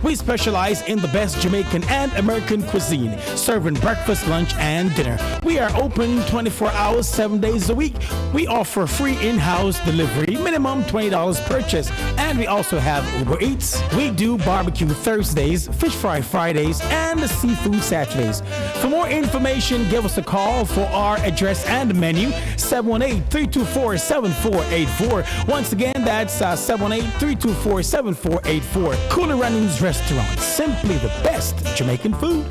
We specialize in the best Jamaican and American cuisine, serving breakfast, lunch, and dinner. We are open 24 hours, 7 days a week. We offer free in-house delivery, minimum $20 purchase, and we also have Uber Eats. We do barbecue Thursdays, fish fry Fridays, and seafood Saturdays. For more information, give us a call for our address and menu, 718-324-7484. Once again, that's 718-324-7484. Cooler Runnings Restaurant, simply the best Jamaican food.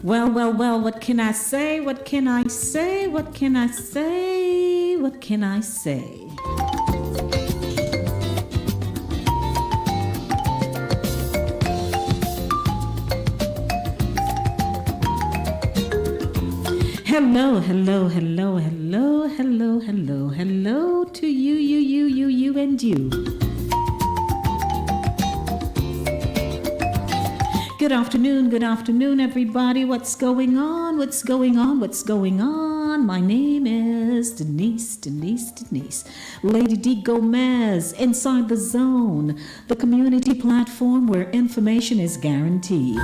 Well, what can I say? What can I say? What can I say? What can I say? Hello to you, and you. Good afternoon, everybody. What's going on? My name is Denise. Lady D Gomez, Inside the Zone, the community platform where information is guaranteed.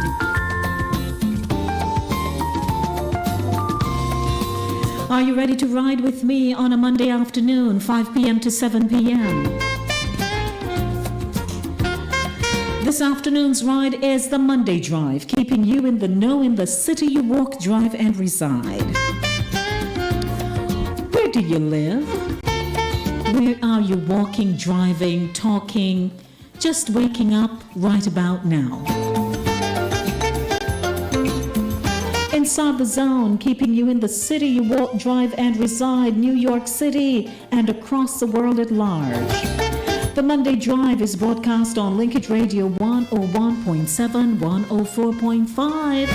Are you ready to ride with me on a Monday afternoon, 5 p.m. to 7 p.m.? This afternoon's ride is the Monday Drive, keeping you in the know in the city you walk, drive, and reside. Where do you live? Where are you walking, driving, talking, just waking up right about now? Inside the Zone, keeping you in the city you walk, drive, and reside, New York City, and across the world at large. The Monday Drive is broadcast on Linkage Radio 101.7, 104.5,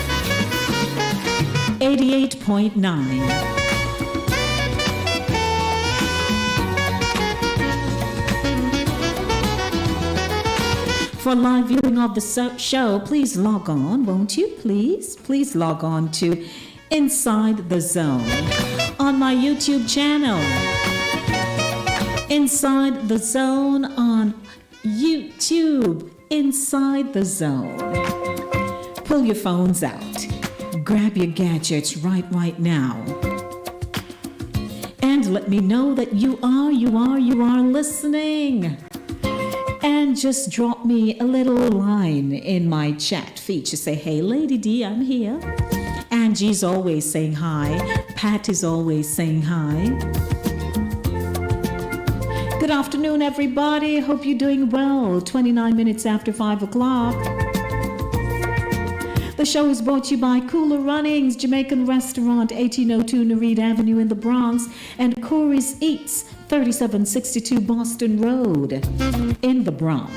88.9. For live viewing of the show, please log on, won't you? Please log on to Inside the Zone on my YouTube channel. Inside the Zone on YouTube. Inside the Zone. Pull your phones out. Grab your gadgets right now. And let me know that you are listening. And just drop me a little line in my chat feature. Say, hey, Lady D, I'm here. Angie's always saying hi. Pat is always saying hi. Good afternoon, everybody. Hope you're doing well. 29 minutes after 5 o'clock. The show is brought to you by Cooler Runnings, Jamaican Restaurant, 1802 Nereid Avenue in the Bronx, and Corey's Eats, 3762 Boston Road in the Bronx.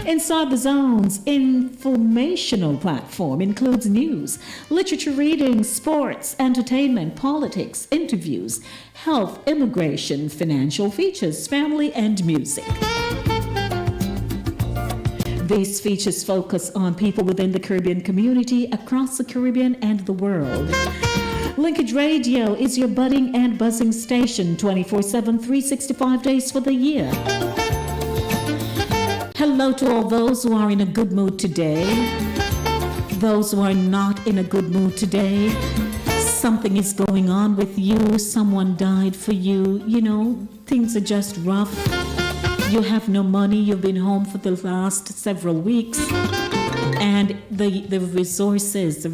Inside the Zone's informational platform includes news, literature reading, sports, entertainment, politics, interviews, health, immigration, financial features, family, and music. These features focus on people within the Caribbean community, across the Caribbean and the world. Linkage Radio is your budding and buzzing station 24/7, 365 days for the year. Hello to all those who are in a good mood today. Those who are not in a good mood today. Something is going on with you. Someone died for you. You know, things are just rough. You have no money. You've been home for the last several weeks. And the resources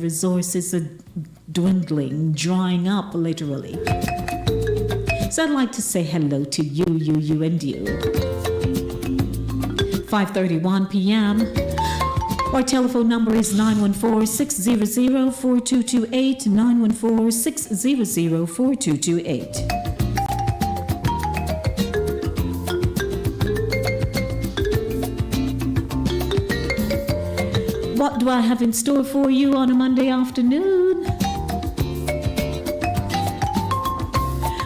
are dwindling, drying up literally. So I'd like to say hello to you, and you. 5:31 p.m. Our telephone number is 914-600-4228, 914-600-4228. What do I have in store for you on a Monday afternoon?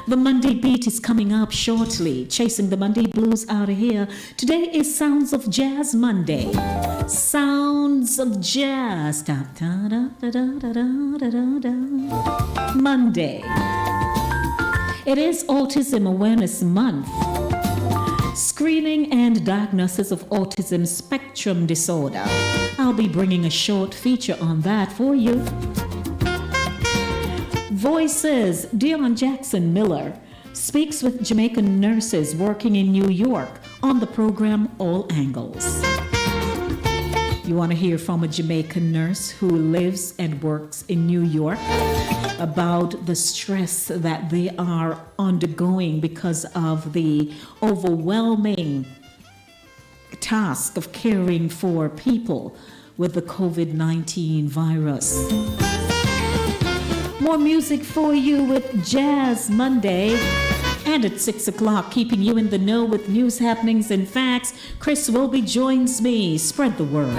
The Monday Beat is coming up shortly, chasing the Monday blues out of here. Today is Sounds of Jazz Monday. Sounds of Jazz. Monday. It is Autism Awareness Month. Screening and diagnosis of autism spectrum disorder. I'll be bringing a short feature on that for you. Voices. Dion Jackson Miller speaks with Jamaican nurses working in New York on the program All Angles. You want to hear from a Jamaican nurse who lives and works in New York about the stress that they are undergoing because of the overwhelming task of caring for people with the COVID-19 virus. More music for you with Jazz Monday. And at 6 o'clock, keeping you in the know with news happenings and facts, Chris Wilby joins me. Spread the word.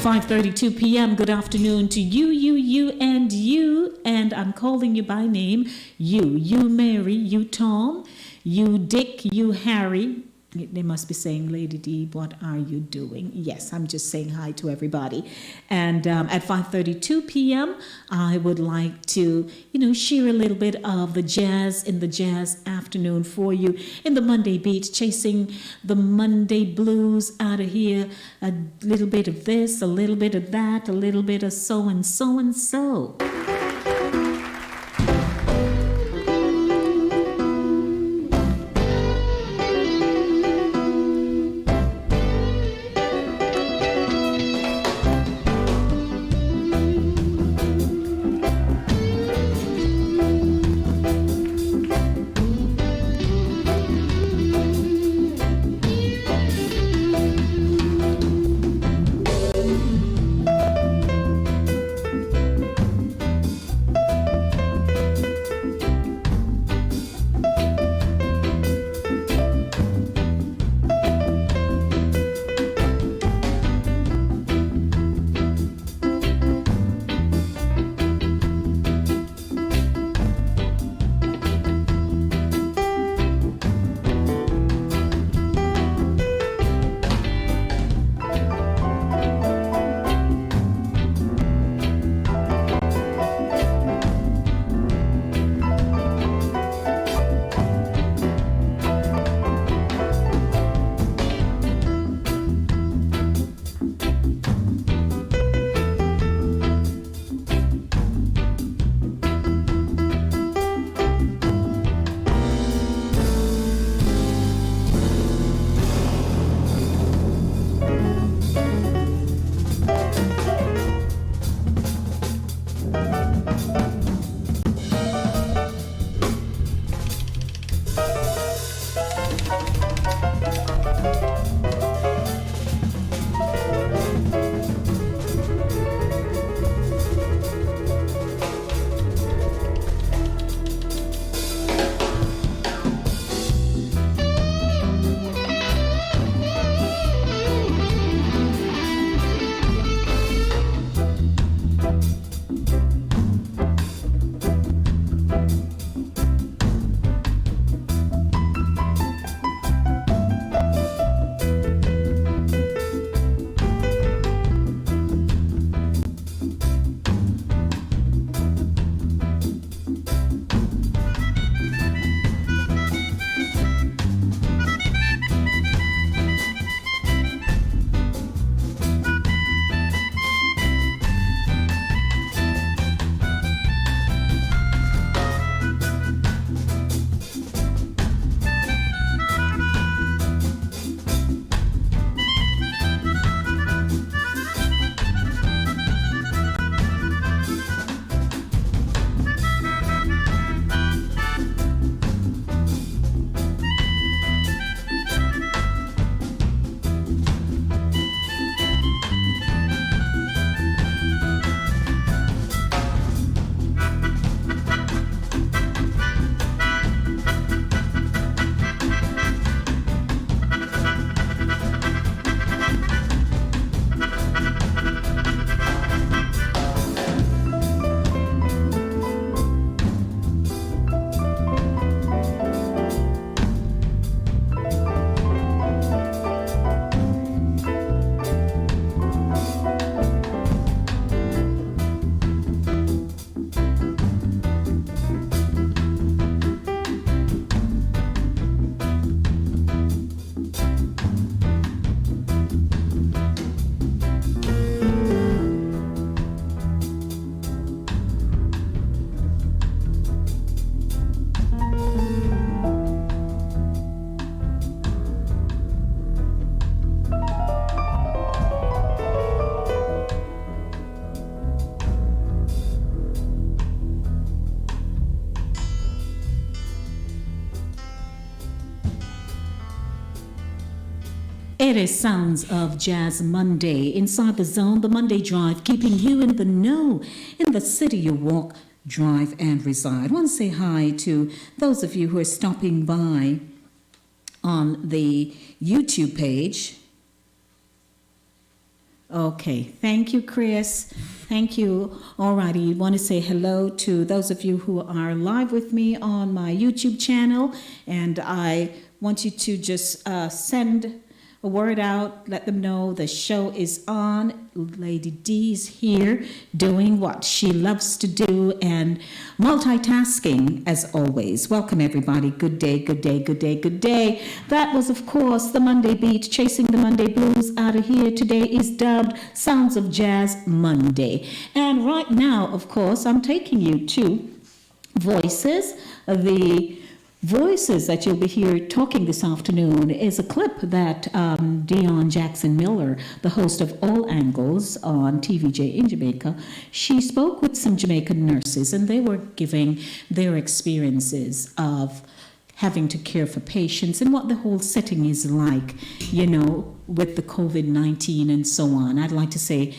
5:32 p.m. Good afternoon to you, and you. And I'm calling you by name. You Mary, you Tom, you Dick, you Harry. They must be saying, Lady D, what are you doing? Yes, I'm just saying hi to everybody. And at 5:32 p.m., I would like to, share a little bit of the jazz in the jazz afternoon for you in the Monday beat, chasing the Monday blues out of here. A little bit of this, a little bit of that, a little bit of so and so and so. It is Sounds of Jazz Monday. Inside the Zone, the Monday Drive, keeping you in the know in the city you walk, drive, and reside. I want to say hi to those of you who are stopping by on the YouTube page. Okay, thank you, Chris. Thank you. Alrighty, want to say hello to those of you who are live with me on my YouTube channel, and I want you to just send a word out, let them know the show is on. Lady D's here doing what she loves to do and multitasking as always. Welcome everybody. Good day, good day, good day, good day. That was of course the Monday Beat, Chasing the Monday Blues out of here. Today is dubbed Sounds of Jazz Monday. And right now, of course, I'm taking you to Voices. The Voices that you'll be hearing talking this afternoon is a clip that Dion Jackson Miller, the host of All Angles on TVJ in Jamaica, she spoke with some Jamaican nurses and they were giving their experiences of having to care for patients and what the whole setting is like, you know, with the COVID-19 and so on. I'd like to say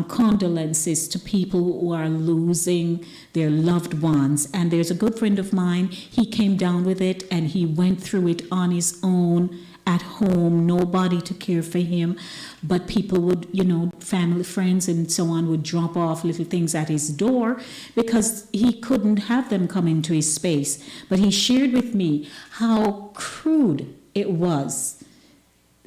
condolences to people who are losing their loved ones. And there's a good friend of mine, he came down with it and he went through it on his own at home, nobody to care for him, but people would, you know, family, friends and so on would drop off little things at his door because he couldn't have them come into his space. But he shared with me how crude it was,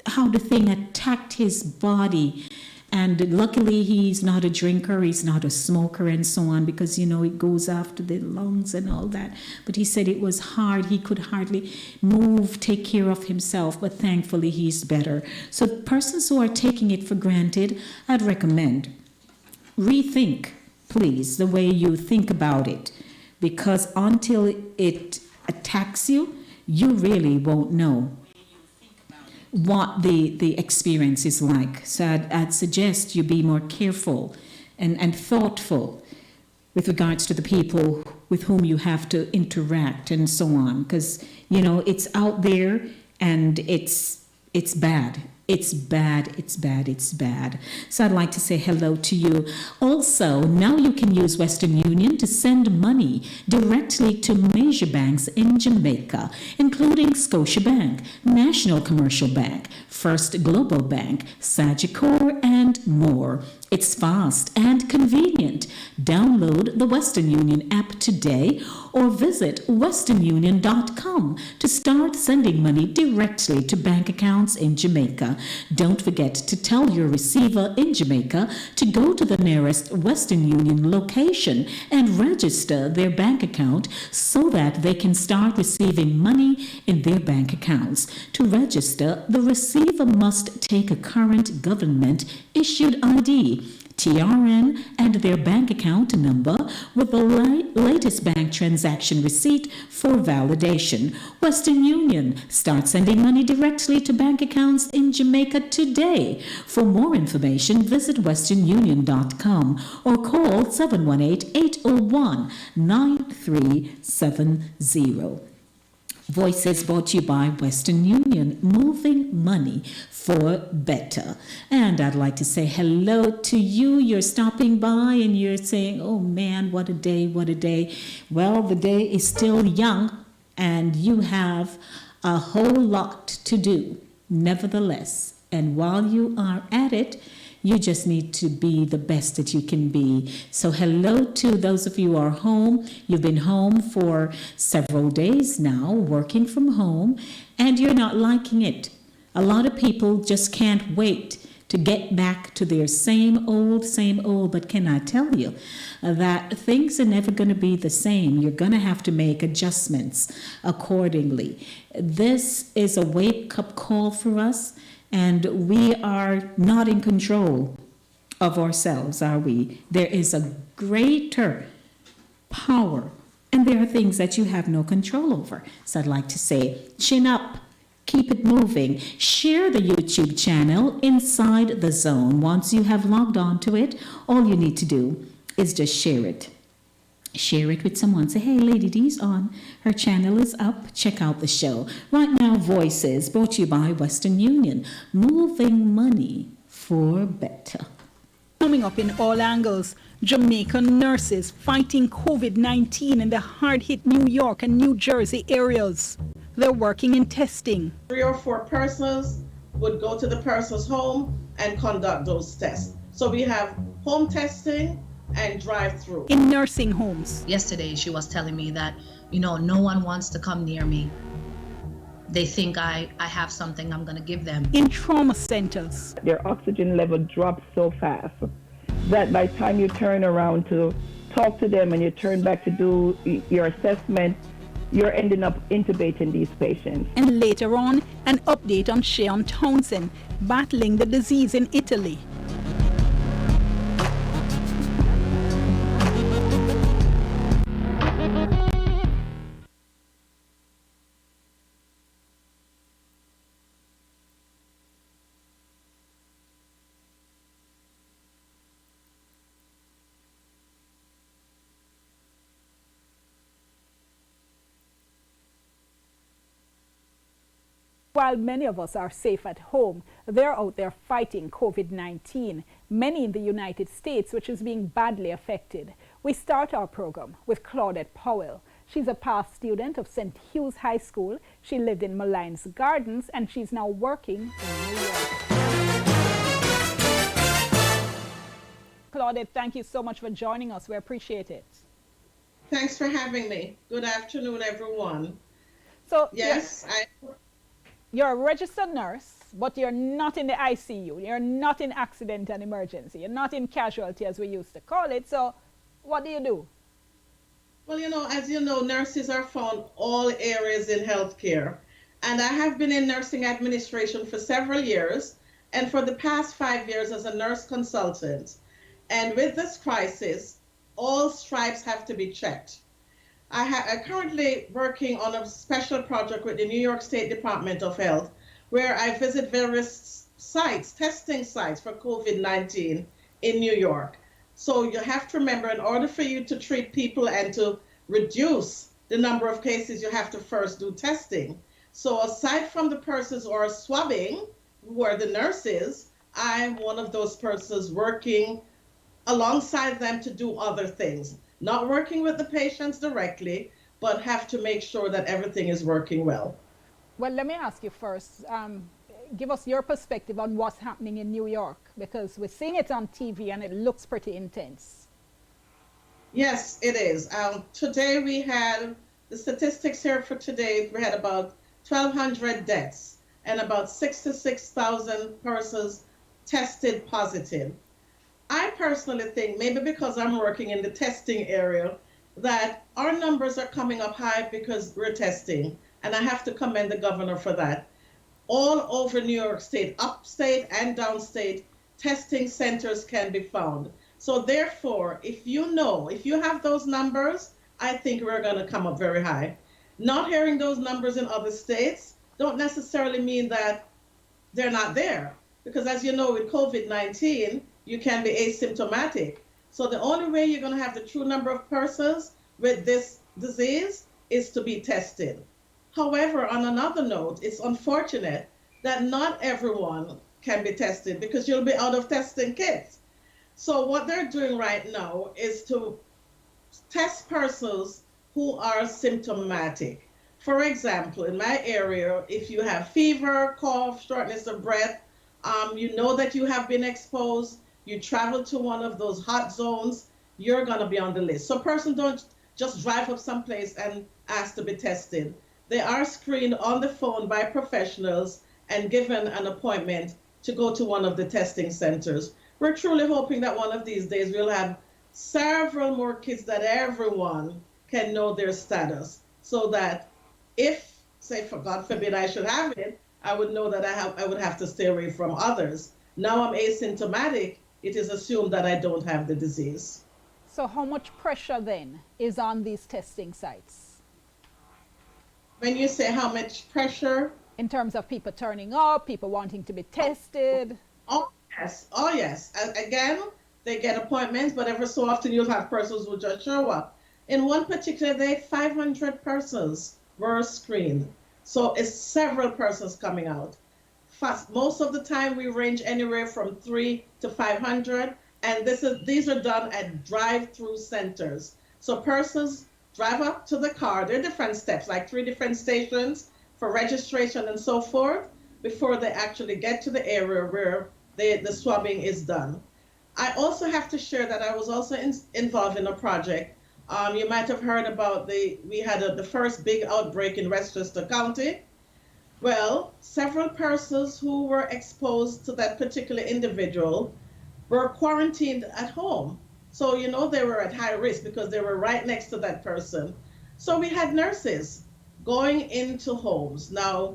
how the thing attacked his body. And luckily he's not a drinker, he's not a smoker and so on, because, you know, it goes after the lungs and all that. But he said it was hard. He could hardly move, take care of himself, but thankfully he's better. So persons who are taking it for granted, I'd recommend rethink, please, the way you think about it, because until it attacks you, you really won't know what the experience is like. So I'd suggest you be more careful and thoughtful with regards to the people with whom you have to interact and so on, because, you know, it's out there and it's bad. It's bad, it's bad, it's bad. So I'd like to say hello to you. Also, now you can use Western Union to send money directly to major banks in Jamaica, including Scotiabank, National Commercial Bank, First Global Bank, Sagicor, and more. It's fast and convenient. Download the Western Union app today or visit westernunion.com to start sending money directly to bank accounts in Jamaica. Don't forget to tell your receiver in Jamaica to go to the nearest Western Union location and register their bank account so that they can start receiving money in their bank accounts. To register, the receiver must take a current government-issued ID, TRN, and their bank account number with the latest bank transaction receipt for validation. Western Union, start sending money directly to bank accounts in Jamaica today. For more information, visit westernunion.com or call 718-801-9370. Voices brought to you by Western Union, moving money for better. And I'd like to say hello to you. You're stopping by and you're saying, oh man, what a day, what a day. Well, the day is still young and you have a whole lot to do, nevertheless. And while you are at it, you just need to be the best that you can be. So hello to those of you who are home. You've been home for several days now, working from home, and you're not liking it. A lot of people just can't wait to get back to their same old, but can I tell you that things are never going to be the same. You're going to have to make adjustments accordingly. This is a wake-up call for us. And we are not in control of ourselves, are we? There is a greater power, and there are things that you have no control over. So I'd like to say, chin up, keep it moving. Share the YouTube channel Inside the Zone. Once you have logged on to it, all you need to do is just share it. Share it with someone. Say, hey, Lady D's on. Her channel is up. Check out the show. Right now, Voices, brought to you by Western Union. Moving money for better. Coming up in all angles, Jamaican nurses fighting COVID-19 in the hard-hit New York and New Jersey areas. They're working in testing. 3 or 4 persons would go to the person's home and conduct those tests. So we have home testing and drive-through. In nursing homes. Yesterday, she was telling me that, no one wants to come near me. They think I have something I'm going to give them. In trauma centers. Their oxygen level drops so fast that by the time you turn around to talk to them and you turn back to do your assessment, you're ending up intubating these patients. And later on, an update on Shaun Townsend battling the disease in Italy. While many of us are safe at home, they're out there fighting COVID-19, many in the United States, which is being badly affected. We start our program with Claudette Powell. She's a past student of St. Hugh's High School. She lived in Malines Gardens, and she's now working in New York. Claudette, thank you so much for joining us. We appreciate it. Thanks for having me. Good afternoon, everyone. So, yes, you're a registered nurse, but you're not in the ICU. You're not in accident and emergency. You're not in casualty, as we used to call it. So what do you do? Well, as you know, nurses are found all areas in healthcare. And I have been in nursing administration for several years, and for the past 5 years as a nurse consultant. And with this crisis, all stripes have to be checked. I'm currently working on a special project with the New York State Department of Health, where I visit various sites, testing sites for COVID-19 in New York. So you have to remember, in order for you to treat people and to reduce the number of cases, you have to first do testing. So aside from the persons who are swabbing, who are the nurses, I'm one of those persons working alongside them to do other things. Not working with the patients directly, but have to make sure that everything is working well. Well, let me ask you first, give us your perspective on what's happening in New York, because we're seeing it on TV and it looks pretty intense. Yes, it is. Today we had, the statistics here for today, we had about 1,200 deaths and about 66,000 persons tested positive. I personally think, maybe because I'm working in the testing area, that our numbers are coming up high because we're testing. And I have to commend the governor for that. All over New York State, upstate and downstate, testing centers can be found. So therefore, if you have those numbers, I think we're going to come up very high. Not hearing those numbers in other states don't necessarily mean that they're not there. Because as you know, with COVID-19, you can be asymptomatic. So the only way you're going to have the true number of persons with this disease is to be tested. However, on another note, it's unfortunate that not everyone can be tested because you'll be out of testing kits. So what they're doing right now is to test persons who are symptomatic. For example, in my area, if you have fever, cough, shortness of breath, you know that you have been exposed, you travel to one of those hot zones, you're going to be on the list. So persons don't just drive up someplace and ask to be tested. They are screened on the phone by professionals and given an appointment to go to one of the testing centers. We're truly hoping that one of these days we'll have several more kits that everyone can know their status, so that if, say, for God forbid I should have it, I would know that I would have to stay away from others. Now I'm asymptomatic, it is assumed that I don't have the disease. So how much pressure then is on these testing sites? When you say how much pressure? In terms of people turning up, people wanting to be tested. Oh, yes. Again, they get appointments, but every so often you'll have persons who just show up. In one particular day, 500 persons were screened. So it's several persons coming out. Most of the time, we range anywhere from 3 to 500, and these are done at drive-through centers. So persons drive up to the car. There are different steps, like 3 different stations for registration and so forth, before they actually get to the area where the swabbing is done. I also have to share that I was also involved in a project. You might have heard about we had the first big outbreak in Westchester County. Well, several persons who were exposed to that particular individual were quarantined at home. So, they were at high risk because they were right next to that person. So we had nurses going into homes. Now,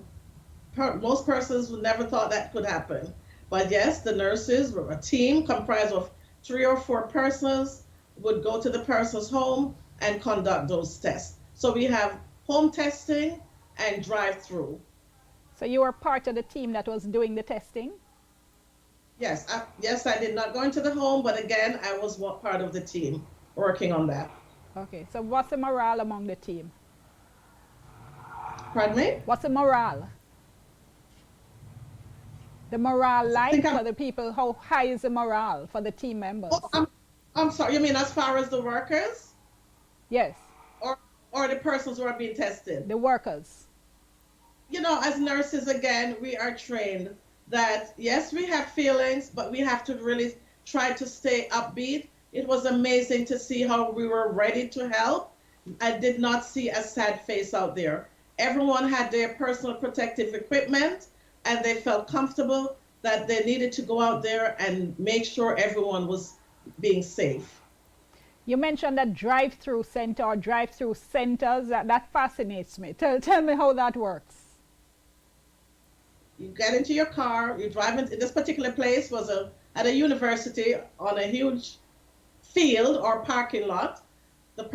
most persons would never thought that could happen. But yes, the nurses were a team comprised of 3 or 4 persons, would go to the person's home and conduct those tests. So we have home testing and drive-through. So you were part of the team that was doing the testing? Yes, I did not go into the home, but again, I was part of the team working on that. Okay, so what's the morale among the team? Pardon me? What's the morale? The morale like for the people, how high is the morale for the team members? Oh, I'm sorry, you mean as far as the workers? Yes. Or the persons who are being tested? The workers. As nurses, again, we are trained that, yes, we have feelings, but we have to really try to stay upbeat. It was amazing to see how we were ready to help. I did not see a sad face out there. Everyone had their personal protective equipment, and they felt comfortable that they needed to go out there and make sure everyone was being safe. You mentioned that drive-through center or drive-through centers. That fascinates me. Tell me how that works. You get into your car, you drive into this particular place was at a university on a huge field or parking lot. The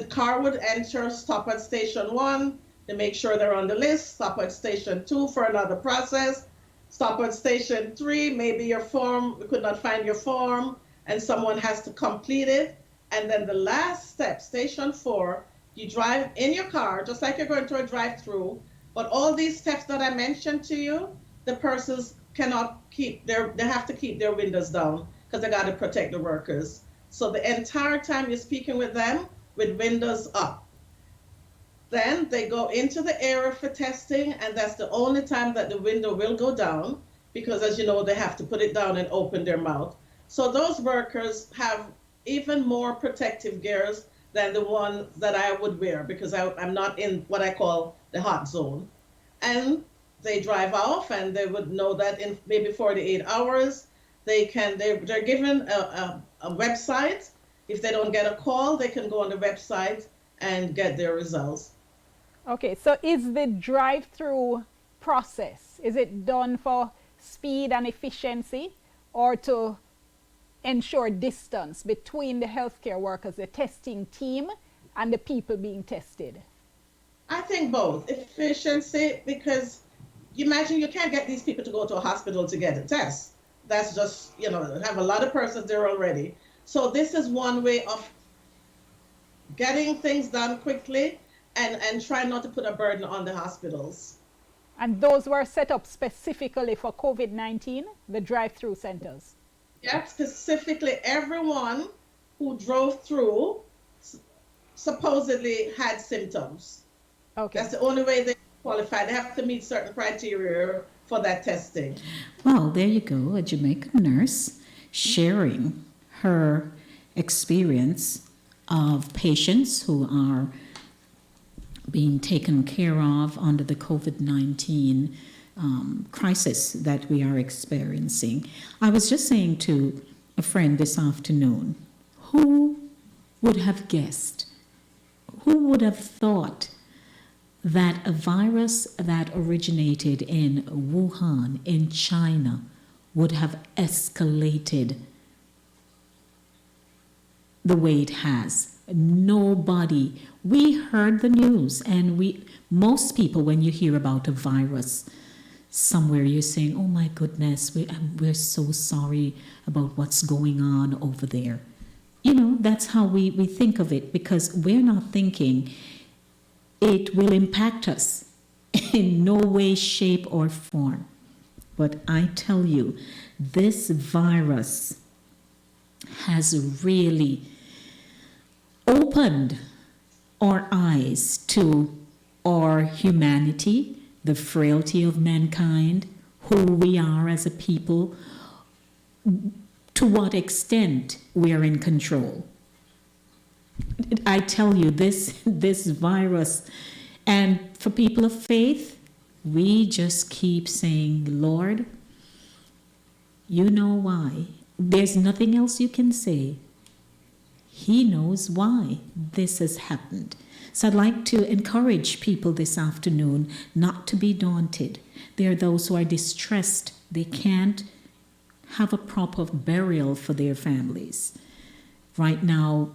car would enter, stop at station 1 to make sure they're on the list, stop at station 2 for another process, stop at station 3, maybe your form, we could not find your form, and someone has to complete it. And then the last step, station 4, you drive in your car, just like you're going to a drive-through, but all these steps that I mentioned to you, the persons cannot they have to keep their windows down because they got to protect the workers. So the entire time you're speaking with them with windows up. Then they go into the area for testing, and that's the only time that the window will go down because, as you know, they have to put it down and open their mouth. So those workers have even more protective gears than the one that I would wear because I'm not in what I call the hot zone. And they drive off, and they would know that in maybe 48 hours, they're given a website. If they don't get a call, they can go on the website and get their results. Okay, so is the drive-through process, is it done for speed and efficiency or to ensure distance between the healthcare workers, the testing team, and the people being tested? I think both. Efficiency, because you imagine you can't get these people to go to a hospital to get a test. That's just, have a lot of persons there already. So this is one way of getting things done quickly and try not to put a burden on the hospitals. And those were set up specifically for COVID-19, the drive-through centers? Yeah, specifically everyone who drove through supposedly had symptoms. Okay. That's the only way they qualify. They have to meet certain criteria for that testing. Well, there you go, a Jamaican nurse sharing her experience of patients who are being taken care of under the COVID-19 crisis that we are experiencing. I was just saying to a friend this afternoon, who would have guessed, who would have thought that a virus that originated in Wuhan in China would have escalated the way it has? Nobody. We heard the news, and most people, when you hear about a virus somewhere, you're saying, oh my goodness, we're so sorry about what's going on over there. That's how we think of it, because we're not thinking it will impact us in no way, shape, or form. But I tell you, this virus has really opened our eyes to our humanity, the frailty of mankind, who we are as a people, to what extent we are in control. I tell you, this virus, and for people of faith, we just keep saying, Lord, you know why. There's nothing else you can say. He knows why this has happened. So I'd like to encourage people this afternoon not to be daunted. There are those who are distressed. They can't have a proper burial for their families. Right now,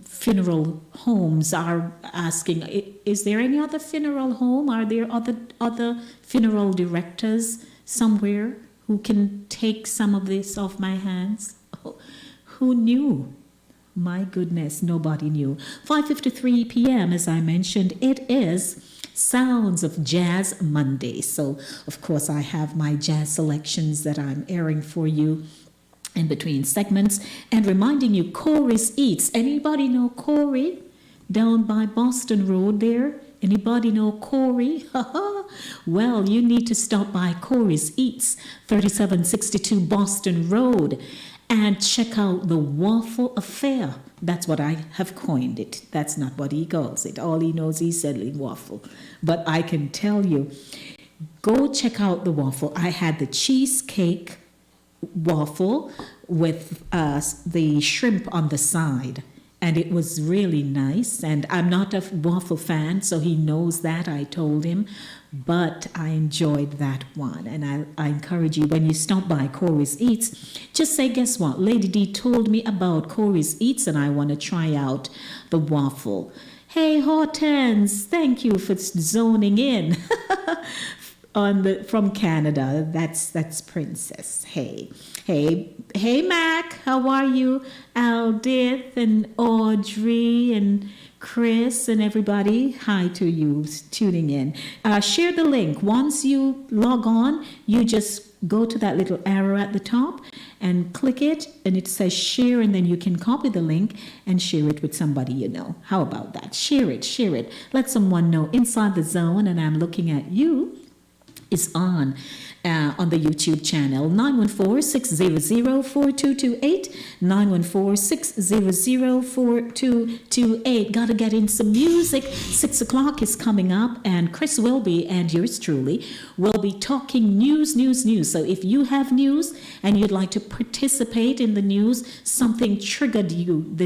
funeral homes are asking, is there any other funeral home? Are there other funeral directors somewhere who can take some of this off my hands? Oh, who knew? My goodness, nobody knew. 5:53 p.m., as I mentioned, it is Sounds of Jazz Monday. So, of course, I have my jazz selections that I'm airing for you in between segments, and reminding you, Corey's Eats. Anybody know Corey down by Boston Road there? Anybody know Corey? Well, you need to stop by Corey's Eats, 3762 Boston Road, and check out the Waffle Affair. That's what I have coined it. That's not what he calls it. All he knows, he's selling waffle. But I can tell you, go check out the waffle. I had the cheesecake waffle with the shrimp on the side, and it was really nice. And I'm not a waffle fan, so he knows that. I told him, but I enjoyed that one. And I encourage you, when you stop by Corey's Eats, just say, guess what, Lady D told me about Corey's Eats and I want to try out the waffle. Hey Hortense, thank you for zoning in from Canada. That's Princess. Hey Mac, how are you? Aldith and Audrey and Chris and everybody, hi to you tuning in. Share the link. Once you log on, you just go to that little arrow at the top and click it, and it says share, and then you can copy the link and share it with somebody you know. How about that? Share it. Let someone know. Inside the Zone, and I'm looking at you, is on the YouTube channel, 914-600-4228, 914-600-4228. Gotta get in some music. 6 o'clock is coming up, and Chris Wilby and yours truly will be talking news. So if you have news and you'd like to participate in the news, something triggered you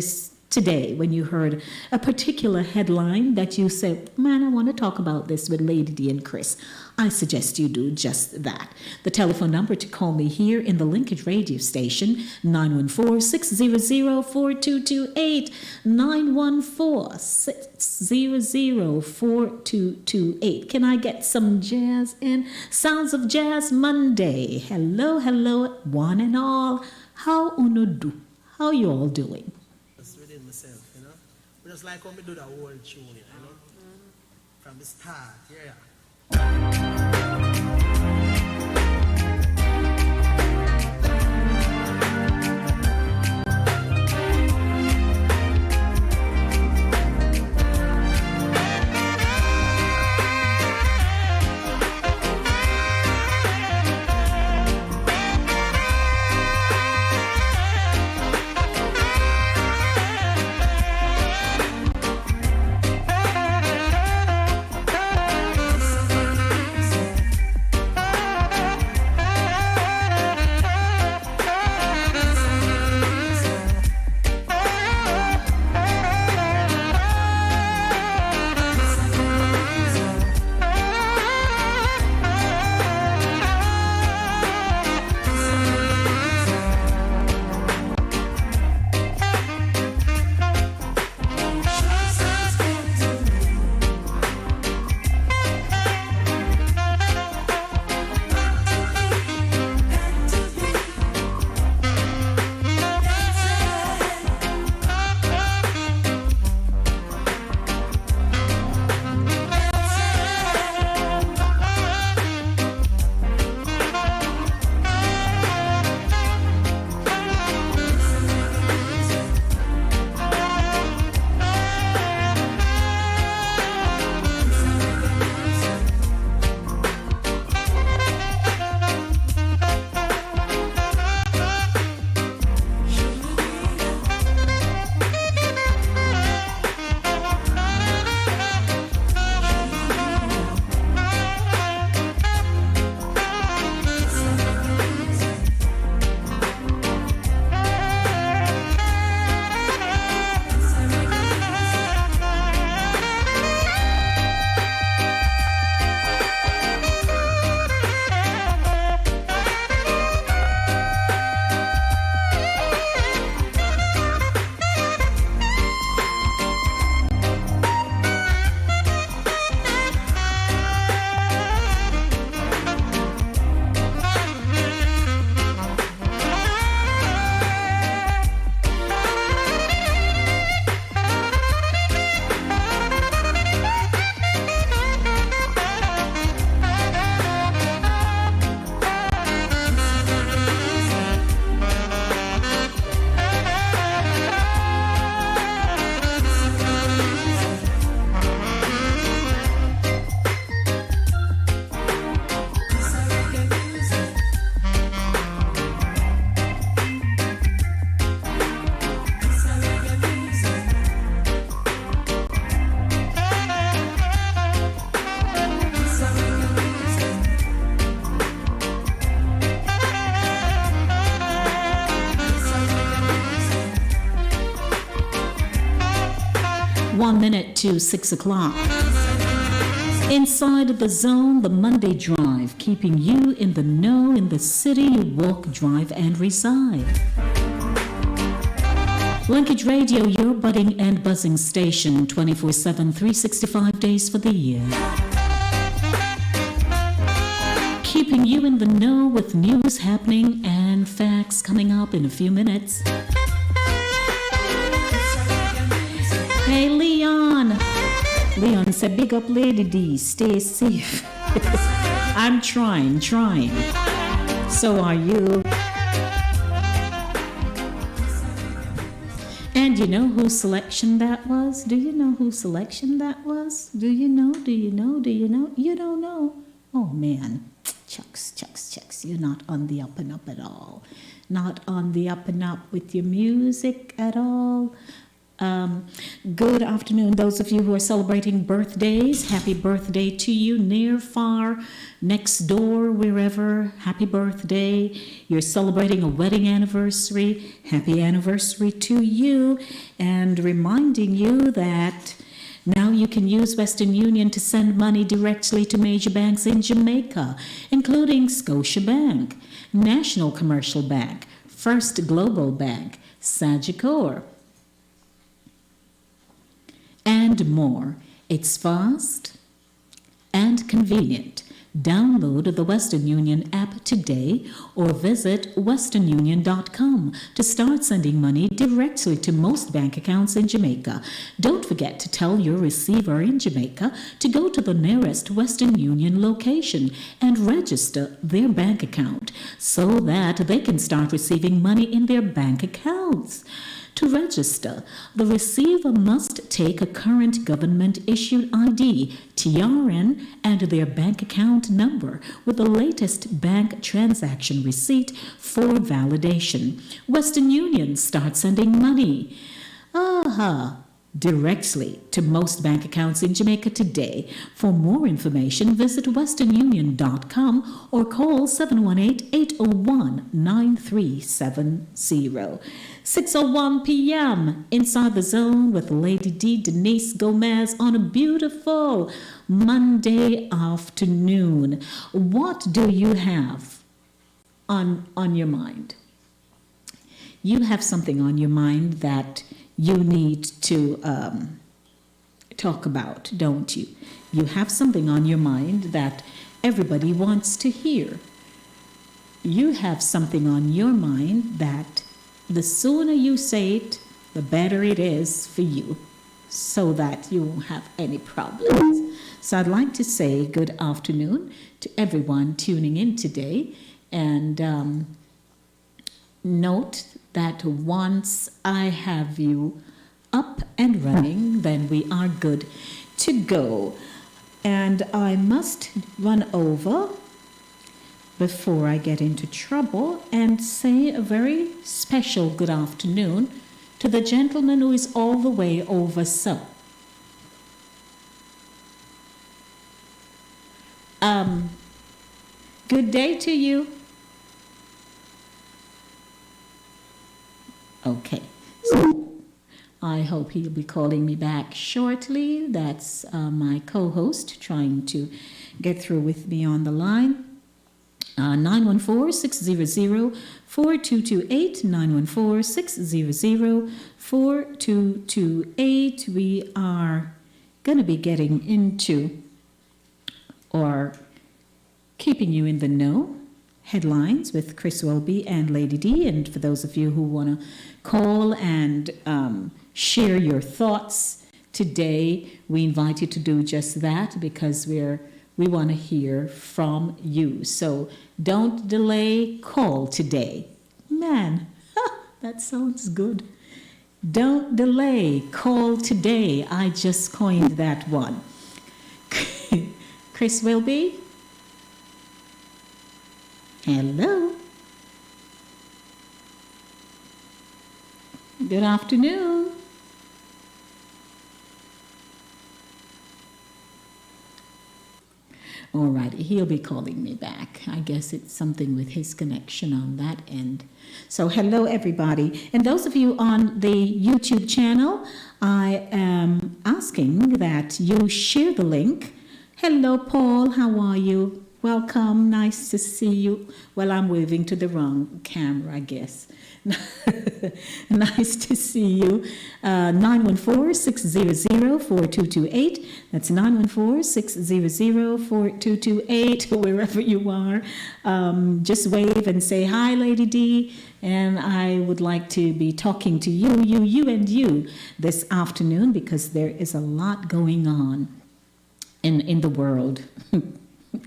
today when you heard a particular headline that you said, man, I want to talk about this with Lady D and Chris, I suggest you do just that. The telephone number to call me here in the Linkage radio station, 914-600-4228, 914-600-4228. Can I get some jazz in? Sounds of Jazz Monday. Hello, one and all. How uno do? How you all doing? Myself, just like when we do the whole tune, from the start, yeah. 1 minute to 6 o'clock. Inside the Zone, the Monday Drive, keeping you in the know in the city you walk, drive, and reside. Linkage Radio, your budding and buzzing station, 24/7, 365 days for the year. Keeping you in the know with news happening and facts coming up in a few minutes. Hey, Leon. Leon said, big up Lady D, stay safe. I'm trying. So are you. And you know whose selection that was? Do you know whose selection that was? Do you know? You don't know. Oh, man. Chucks. You're not on the up and up at all. Not on the up and up with your music at all. Good afternoon, those of you who are celebrating birthdays. Happy birthday to you, near, far, next door, wherever. Happy birthday. You're celebrating a wedding anniversary. Happy anniversary to you. And reminding you that now you can use Western Union to send money directly to major banks in Jamaica, including Scotiabank, National Commercial Bank, First Global Bank, Sagicor, and more. It's fast and convenient. Download the Western Union app today or visit westernunion.com to start sending money directly to most bank accounts in Jamaica. Don't forget to tell your receiver in Jamaica to go to the nearest Western Union location and register their bank account so that they can start receiving money in their bank accounts. To register, the receiver must take a current government-issued ID, TRN, and their bank account number with the latest bank transaction receipt for validation. Western Union starts sending money directly to most bank accounts in Jamaica today. For more information, visit westernunion.com or call 718-801-9370. 6:01 p.m. Inside the Zone with Lady D, Denise Gomez, on a beautiful Monday afternoon. What do you have on your mind? You have something on your mind that you need to talk about, don't you? You have something on your mind that everybody wants to hear. You have something on your mind that the sooner you say it, the better it is for you, so that you won't have any problems. So I'd like to say good afternoon to everyone tuning in today, and note that once I have you up and running, then we are good to go. And I must run over before I get into trouble and say a very special good afternoon to the gentleman who is all the way over so. Good day to you. Okay, so I hope he'll be calling me back shortly. That's my co-host trying to get through with me on the line. 914-600-4228, 914-600-4228. We are going to be getting into or keeping you in the know headlines with Chris Welby and Lady D. And for those of you who want to call and share your thoughts today, we invite you to do just that, because we want to hear from you. So don't delay, call today. Man, that sounds good. Don't delay, call today. I just coined that one. Chris Wilby? Hello. Good afternoon. Alrighty, he'll be calling me back. I guess it's something with his connection on that end. So hello, everybody. And those of you on the YouTube channel, I am asking that you share the link. Hello, Paul. How are you? Welcome. Nice to see you. Well, I'm waving to the wrong camera, I guess. Nice to see you. 914-600-4228. That's 914-600-4228. Wherever you are, just wave and say, hi, Lady D. And I would like to be talking to you this afternoon, because there is a lot going on in the world.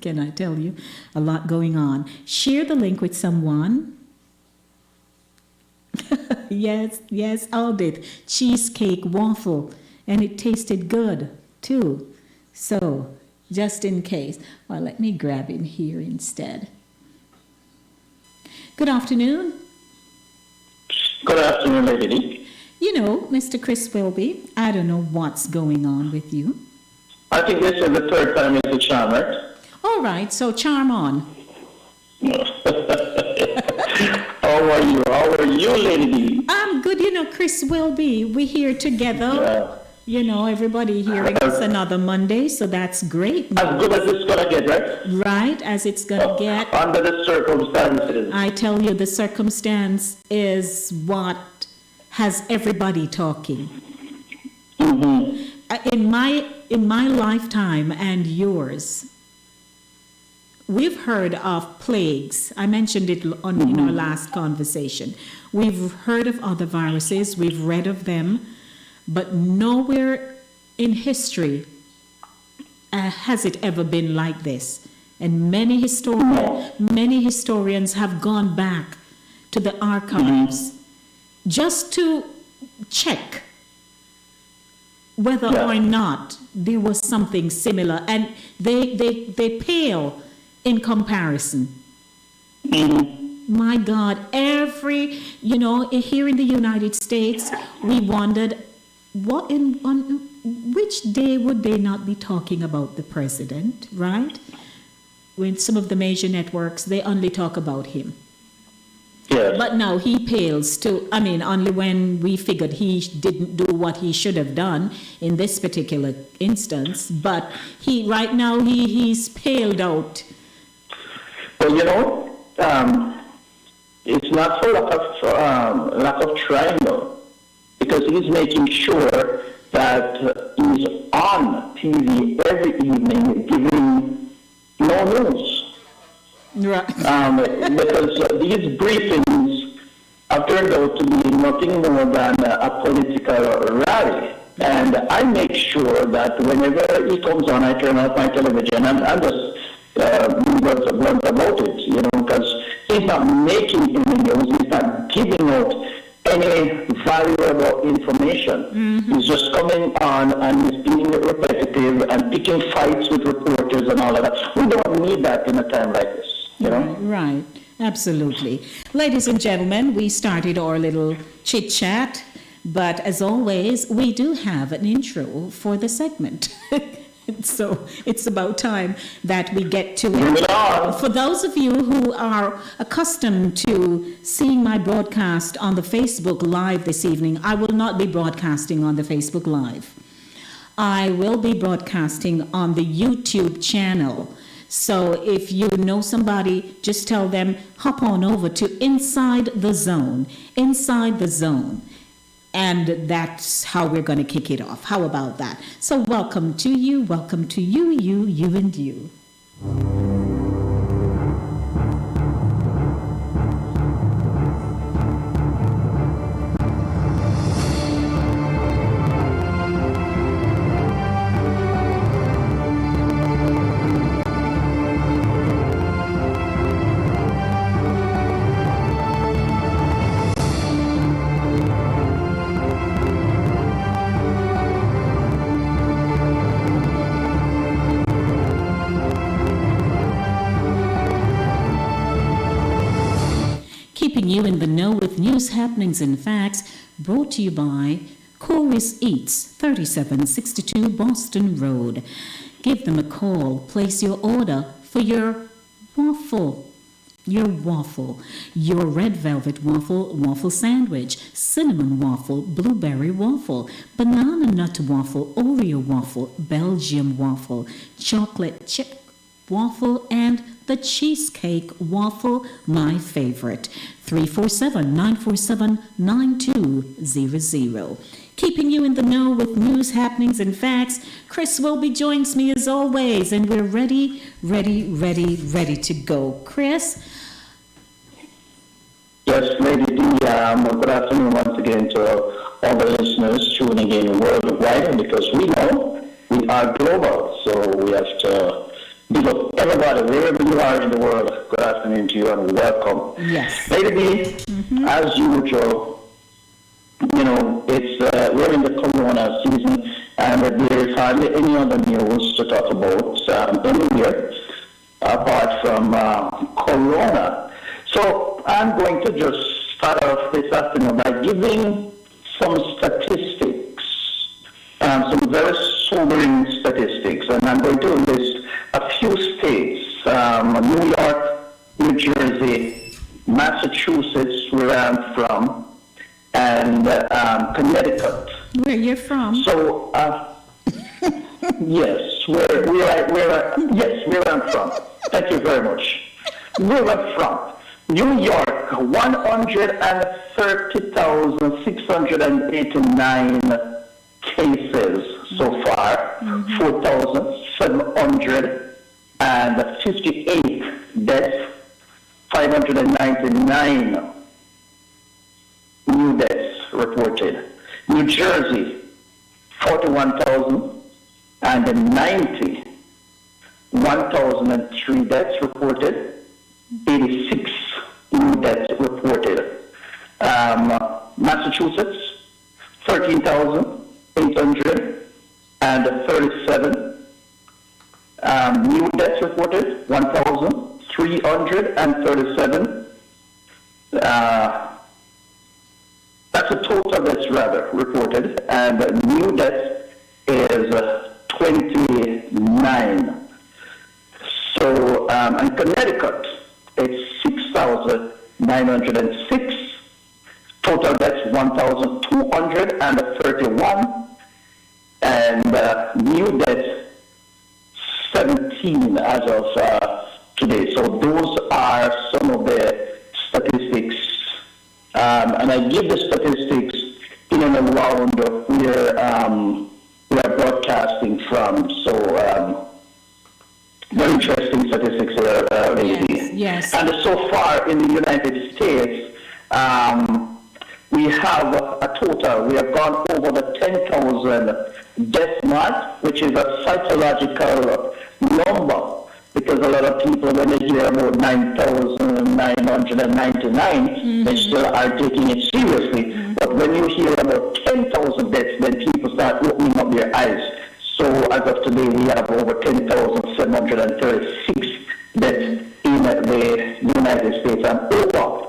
Can I tell you? A lot going on. Share the link with someone. Yes, Aldith. Cheesecake waffle. And it tasted good, too. So, just in case. Well, let me grab him here instead. Good afternoon. Good afternoon, Lady D. You know, Mr. Chris Wilby, I don't know what's going on with you. I think this is the third time it's a charm, right? All right, so charm on. How are you? How are you, Lady D? I'm good, you know, Chris Wilby. We're here together. Yeah. You know, everybody hearing us another Monday, so that's great. As good as it's going to get, right? Right, as it's going to get. Under the circumstances. I tell you, the circumstance is what has everybody talking. Mm-hmm. In my lifetime and yours, we've heard of plagues. I mentioned it in our last conversation. We've heard of other viruses. We've read of them. But nowhere in history has it ever been like this. And many historians have gone back to the archives just to check whether or not there was something similar. And they pale in comparison. My God, here in the United States, we wondered, on which day would they not be talking about the president, right? When some of the major networks, they only talk about him. Yes. But now he pales to, only when we figured he didn't do what he should have done in this particular instance. But right now he's paled out. Well, it's not for lack of trying, though, because he's making sure that he's on TV every evening giving no news. Right. Because these briefings have turned out to be nothing more than a political rally. And I make sure that whenever he comes on, I turn off my television and just blunt about it, because he's not making any news, he's not giving out any valuable information. Mm-hmm. He's just coming on and he's being repetitive and picking fights with reporters and all of that. We don't need that in a time like this, Right, absolutely. Ladies and gentlemen, we started our little chit-chat, but as always, we do have an intro for the segment. So it's about time that we get to it. For those of you who are accustomed to seeing my broadcast on the Facebook Live this evening, I will not be broadcasting on the Facebook Live. I will be broadcasting on the YouTube channel. So if you know somebody, just tell them, hop on over to Inside the Zone. Inside the Zone. And that's how we're going to kick it off. How about that? So welcome to you, you and you. You in the know with news, happenings, and facts, brought to you by Corey's Eats, 3762 Boston Road. Give them a call, place your order for your waffle. Your red velvet waffle sandwich, cinnamon waffle, blueberry waffle, banana nut waffle, Oreo waffle, Belgium waffle, chocolate chip waffle, and the cheesecake waffle, my favorite. 347-947-9200. Keeping you in the know with news, happenings, and facts, Chris Wilby joins me as always, and we're ready to go. Chris? Yes, Lady D, good afternoon once again to all the listeners tuning in worldwide, because we know we are global, so we have to big up everybody, wherever you are in the world. Good afternoon to you and welcome. Yes. Lady D, as usual, you know, it's we're in the Corona season, and there is hardly any other news to talk about anywhere apart from Corona. So I'm going to just start off this afternoon by giving some statistics, some very sobering statistics, and I'm going to list a few states: New York, New Jersey, Massachusetts, where I'm from, and Connecticut. Where you're from? So, yes, where I'm from. Thank you very much. Where I'm from. New York, 130,689 cases so far, 4,758 deaths, 599 new deaths reported. New Jersey, 41,090, 1,003 deaths reported, 86 new deaths reported. Massachusetts, 13,837 new deaths reported, 1,337. That's a total deaths rather reported, and new deaths is 29. So, in Connecticut, it's 6,906. Total deaths 1,231, and new deaths 17 as of today. So those are some of the statistics, and I give the statistics in and around where we are broadcasting from. So very interesting statistics here, lady. Yes. And so far in the United States, we have a total. We have gone over the 10,000 death mark, which is a psychological number, because a lot of people, when they hear about 9,999, they still are taking it seriously. But when you hear about 10,000 deaths, then people start opening up their eyes. So as of today, we have over 10,736 deaths in the United States, and over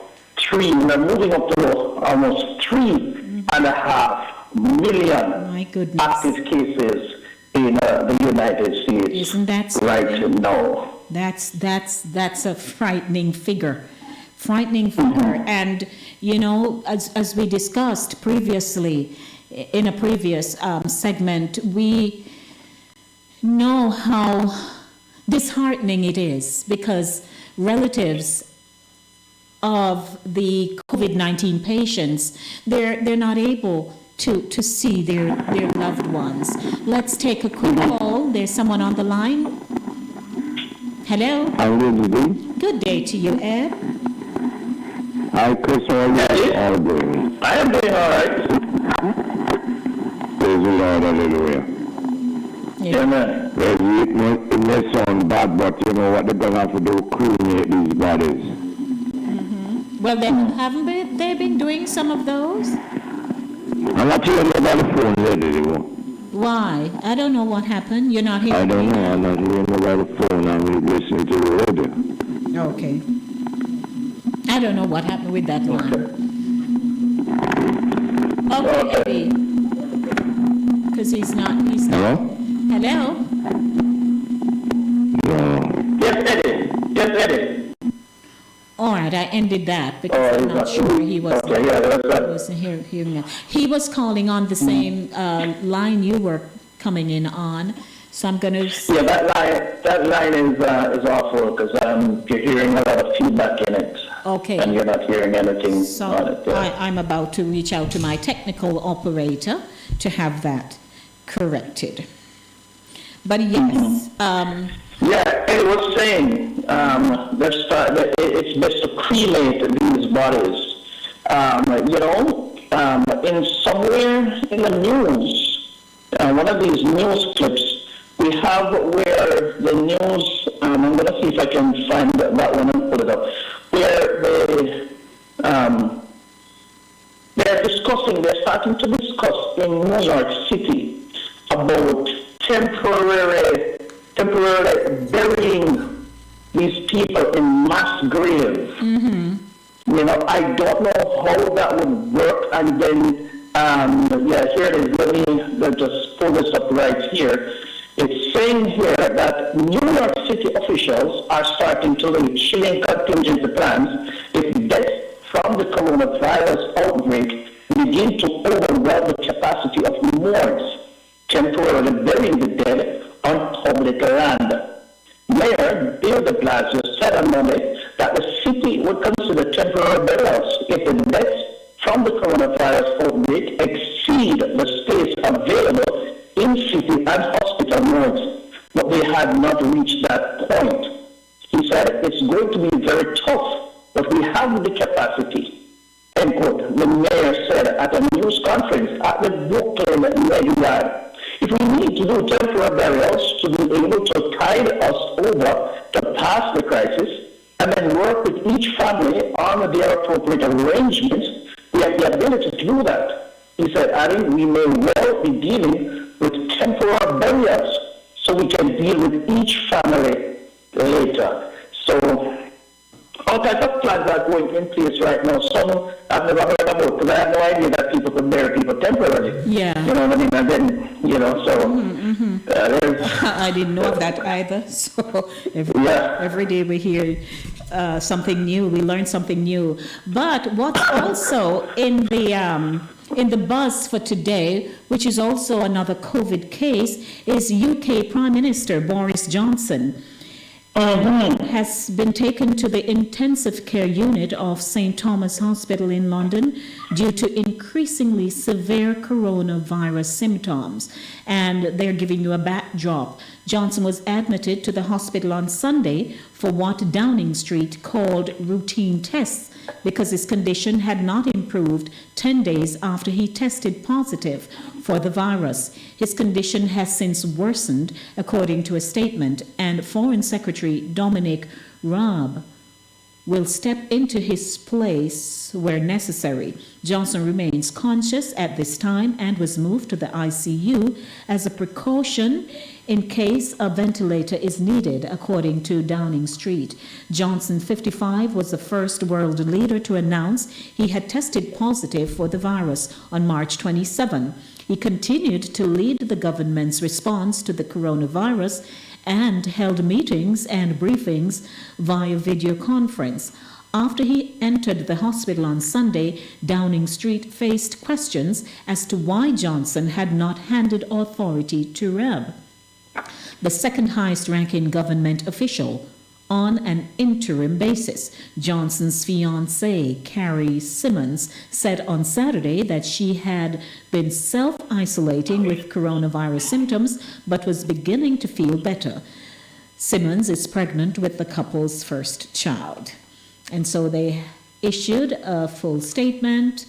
we're moving up to almost 3.5 million My goodness. active cases in the United States. Isn't that right now? That's a frightening figure. And you know, as we discussed previously in a previous segment, we know how disheartening it is, because relatives of the COVID-19 patients, they're not able to see their loved ones. Let's take a quick call. There's someone on the line. Hello. Good day to you, Ed. Hi, Chris. How are you doing? I am doing all right. Praise the Lord, hallelujah. Yeah. Amen. It may sound bad, but you know what they're going to have to do? Cremate these bodies. Well, haven't they been doing some of those? I'm not hearing about the phone lately. Why? I don't know what happened. You're not hearing? I don't know. I'm not hearing about the phone. I'm listening to the radio. Okay. I don't know what happened with that line. Okay, Eddie. Because he's not. Hello? Hello? No. Yes, ready. All right, I ended that because I'm not sure he was Okay, yeah, that's right. wasn't hearing that. He was calling on the same line you were coming in on, so I'm going to. Yeah, that line is awful because you're hearing a lot of feedback in it. Okay. And you're not hearing anything So on it. Yeah. I'm about to reach out to my technical operator to have that corrected. But yes, Yeah, it was saying it's best to cremate these bodies. In somewhere in the news, one of these news clips, we have where the news, I'm going to see if I can find that one and pull it up, where they're starting to discuss in New York City about temporarily burying these people in mass graves. I don't know how that would work. And then, here it is. Let me just pull this up right here. It's saying here that New York City officials are starting to lay chilling contingency plans if deaths from the coronavirus outbreak begin to overwhelm the capacity of morgues, temporarily burying the dead on public land. Mayor Bill de Blasio said on Monday that the city would consider temporary burials if the deaths from the coronavirus outbreak exceed the space available in city and hospital morgues, but they had not reached that point. He said it's going to be very tough, but we have the capacity. End quote. The mayor said at a news conference at the Brooklyn Ned. If we need to do temporary burials to be able to tide us over to pass the crisis and then work with each family on their appropriate arrangements, we have the ability to do that. He said, adding, we may well be dealing with temporary burials so we can deal with each family later. So all types of plans are going in place right now. Some I've never heard about because I had no idea that people could bury people temporarily. Yeah. You know what I mean? And then, so I didn't know of that either. So every day we hear something new, we learn something new. But what's also in the buzz for today, which is also another COVID case, is UK Prime Minister Boris Johnson. Has been taken to the intensive care unit of St. Thomas Hospital in London due to increasingly severe coronavirus symptoms. And they're giving you a backdrop. Johnson was admitted to the hospital on Sunday for what Downing Street called routine tests because his condition had not improved 10 days after he tested positive for the virus. His condition has since worsened, according to a statement, and Foreign Secretary Dominic Raab will step into his place where necessary. Johnson remains conscious at this time and was moved to the ICU as a precaution in case a ventilator is needed, according to Downing Street. Johnson, 55, was the first world leader to announce he had tested positive for the virus on March 27. He continued to lead the government's response to the coronavirus and held meetings and briefings via video conference. After he entered the hospital on Sunday, Downing Street faced questions as to why Johnson had not handed authority to Raab, the second highest ranking government official, on an interim basis. Johnson's fiancée, Carrie Symonds, said on Saturday that she had been self-isolating with coronavirus symptoms but was beginning to feel better. Symonds is pregnant with the couple's first child. And so they issued a full statement,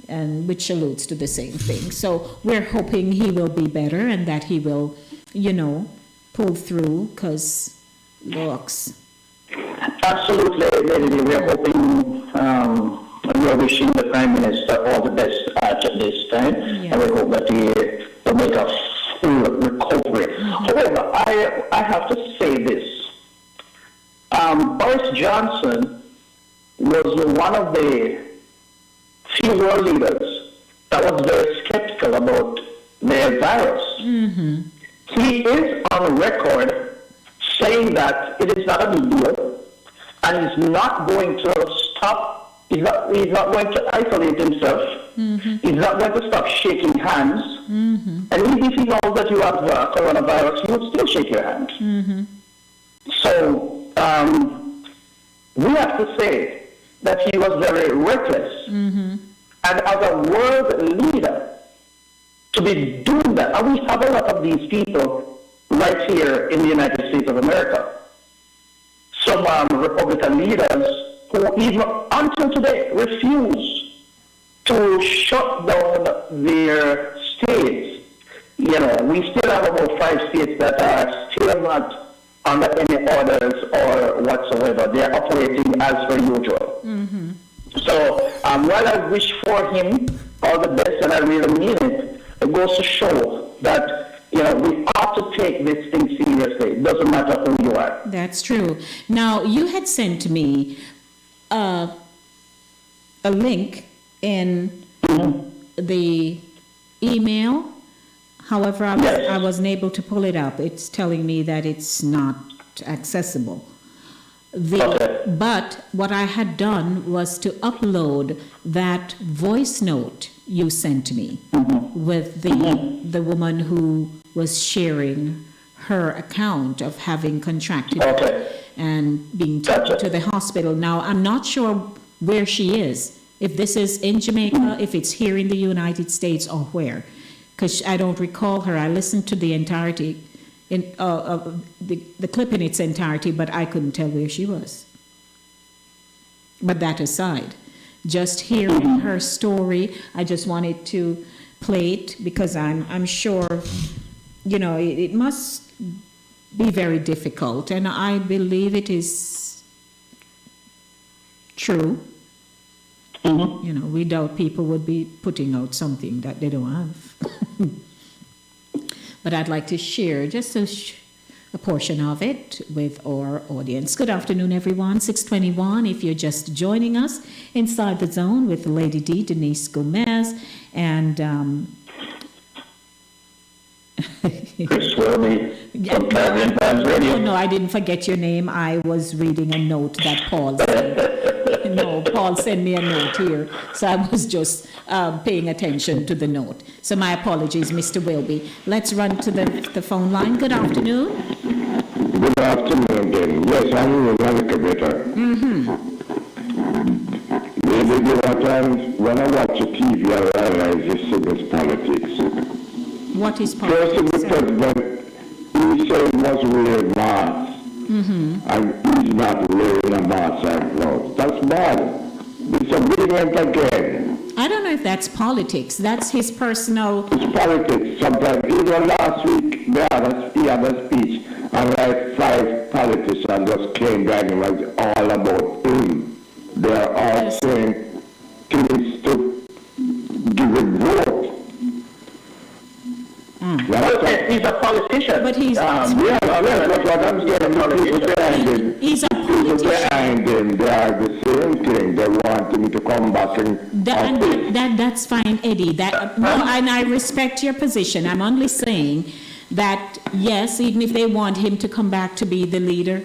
and which alludes to the same thing. So we're hoping he will be better and that he will, pull through, because looks. Absolutely, Lady. We're hoping, we're wishing the Prime Minister all the best at this time, and we hope that he will make a full recovery. However, I have to say this. Boris Johnson was one of the few world leaders that was very skeptical about the virus. He is on record saying that it is not a big deal. and he's not going to stop. He's not going to isolate himself. He's not going to stop shaking hands. And even if he knows that you have coronavirus, he would still shake your hand. So we have to say that he was very reckless. And as a world leader, to be doing that, and we have a lot of these people right here in the United States of America. Some Republican leaders who even until today refuse to shut down their states. You know, we still have about 5 states that are still not under any orders or whatsoever. They are operating as per usual. So while I wish for him all the best, and I really mean it, it goes to show that, you know, we ought to take this thing seriously. It doesn't matter who you are. That's true. Now, you had sent to me a link in the email. However, I wasn't able to pull it up. It's telling me that it's not accessible. But what I had done was to upload that voice note you sent to me with the woman who was sharing her account of having contracted and being taken to the hospital. Now, I'm not sure where she is, if this is in Jamaica, if it's here in the United States, or where, because I don't recall her. I listened to the entirety, of the clip in its entirety, but I couldn't tell where she was. But that aside, just hearing her story, I just wanted to play it because I'm sure, you know, it must be very difficult, and I believe it is true. You know, we doubt people would be putting out something that they don't have. But I'd like to share just a portion of it with our audience. Good afternoon, everyone. 6:21. If you're just joining us inside the zone with Lady D, Denise Gomez, and Chris Wilby. No, I didn't forget your name. I was reading a note that Paul sent. No, Paul sent me a note here, so I was just paying attention to the note. So my apologies, Mr. Wilby. Let's run to the phone line. Good afternoon. Good afternoon again. Yes, I'm in America better. Maybe there are times when I watch the TV, I realize this is politics. What is politics? First of the president, he said he was wearing masks. And he's not wearing a mask and gloves. That's bad. Disagreement again. I don't know if that's politics. That's his personal... It's politics. Sometimes, even last week, he had a speech, and like 5 politicians just came back and it was all about him. They're all saying things to give a vote. He's a politician. But he's... that's what I'm getting. People behind him. He's a People politician. behind him, they are the same thing. They want him to come back and... That's fine, Eddie. No, and I respect your position. I'm only saying that, yes, even if they want him to come back to be the leader,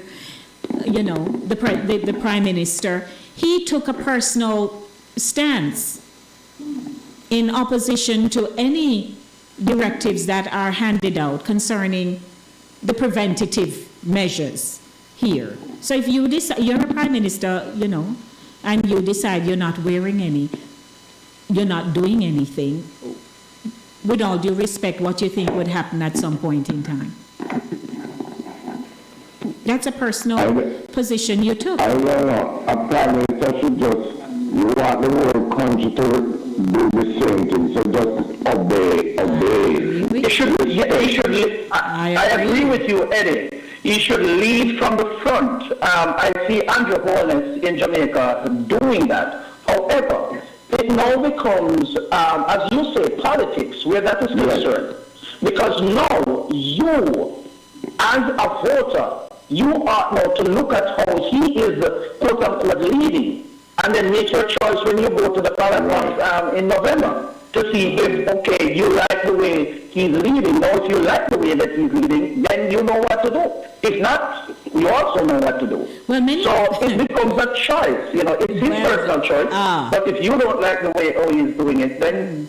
you know, the prime minister, he took a personal stance in opposition to any directives that are handed out concerning the preventative measures here. So if you decide, you're a prime minister, you know, and you decide you're not wearing any, you're not doing anything, with all due respect, what you think would happen at some point in time? That's a personal position you took. I don't know. A prime minister should just, you want the whole country to do the same thing, so just obey. I agree with you, Eddie. He should lead from the front. I see Andrew Holness in Jamaica doing that. However, it now becomes, as you say, politics, where that is concerned. Because now you, as a voter, you ought now to look at how he is, quote unquote, leading, and then make your choice when you go to the ballot box in November. to see if, okay, you like the way he's leading. Now, if you like the way that he's leading, then you know what to do. If not, you also know what to do. Well, many... So it becomes a choice, it's his personal choice. But if you don't like the way he's doing it, then,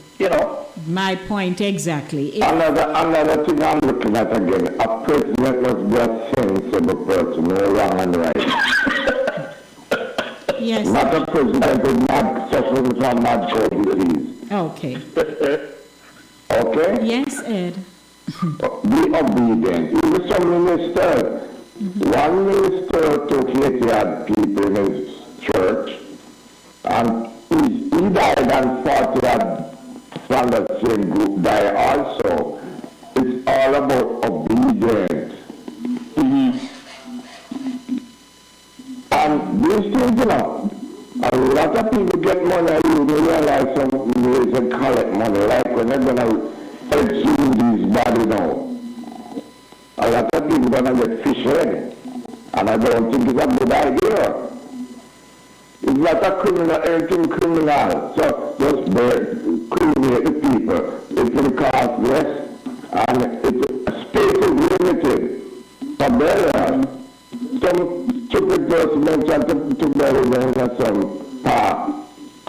My point exactly. Another thing I'm looking at again, a president must be a sensible person, no wrong and right. Yes. Not a president who's not suffering from mad cold disease. Okay. Okay? Yes, Ed. Be obedient. Even some ministers. One minister took 80 people in his church, and he died, and 40 from the same group died also. It's all about obedience. And these things, a lot of people get money, you realize some ways and collect money, like when they're going to exhume these bodies now. A lot of people going to get fish in, and I don't think it's a good idea. It's not a criminal, anything criminal, so just criminate the people. It will cost less, and space is limited for burial. Some stupid person mentioned to bury them in some park.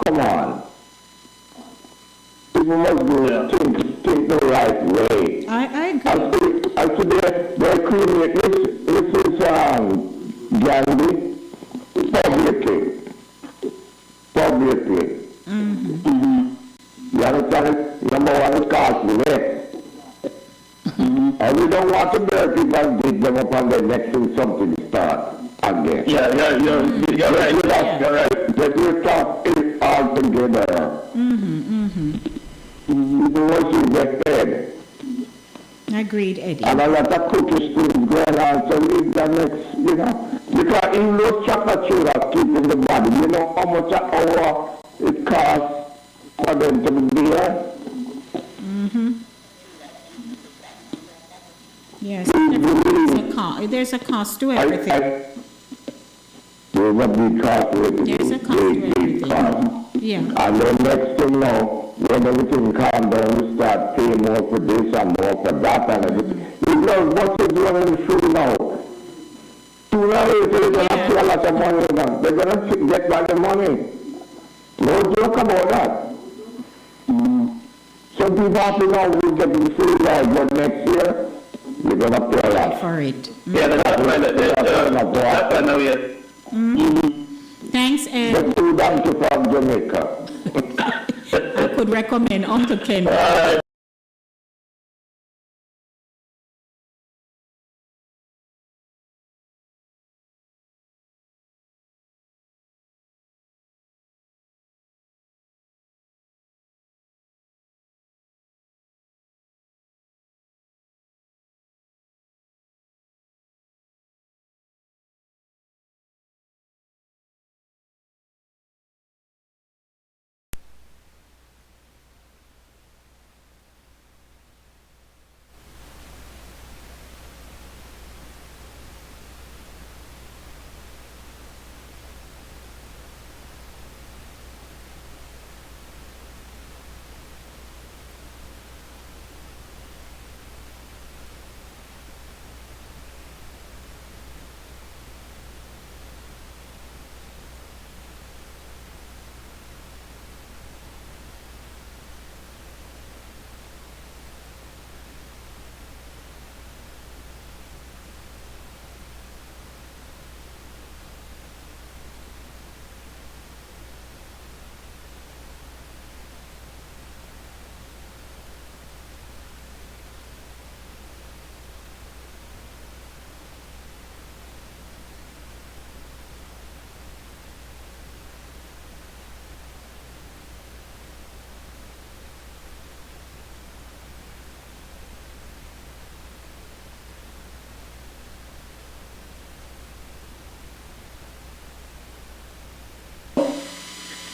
Come on. People must think the right way. I agree. I see they're cremate. This is Gandhi publicly. You understand it? Number one is costly. And we don't want to bury people and dig them up on the next thing something start again. You're right. You're right. That we talk it all together. People want to get fed. Agreed, Eddie. And a lot of cookies things going on, so we the next, because in those chocolate children keep in the body, how much an hour it costs for them to be there? Yes, there's a cost to everything. There's a big cost to everything. There's a cost to everything. Yeah. And then next thing now, when everything calms down, we start paying more for this and more for that and everything. Because what is running through now? Sooner or later, they're going to pay a lot of money with them. They're going to get back the money. No joke about that. Some people have to know we'll get the free ride, but next year, we're going to pay a lot. For it. Yeah, that's right. That's right. Yes. Thanks, Ed. The two donkey from Jamaica. I could recommend Uncle Ken.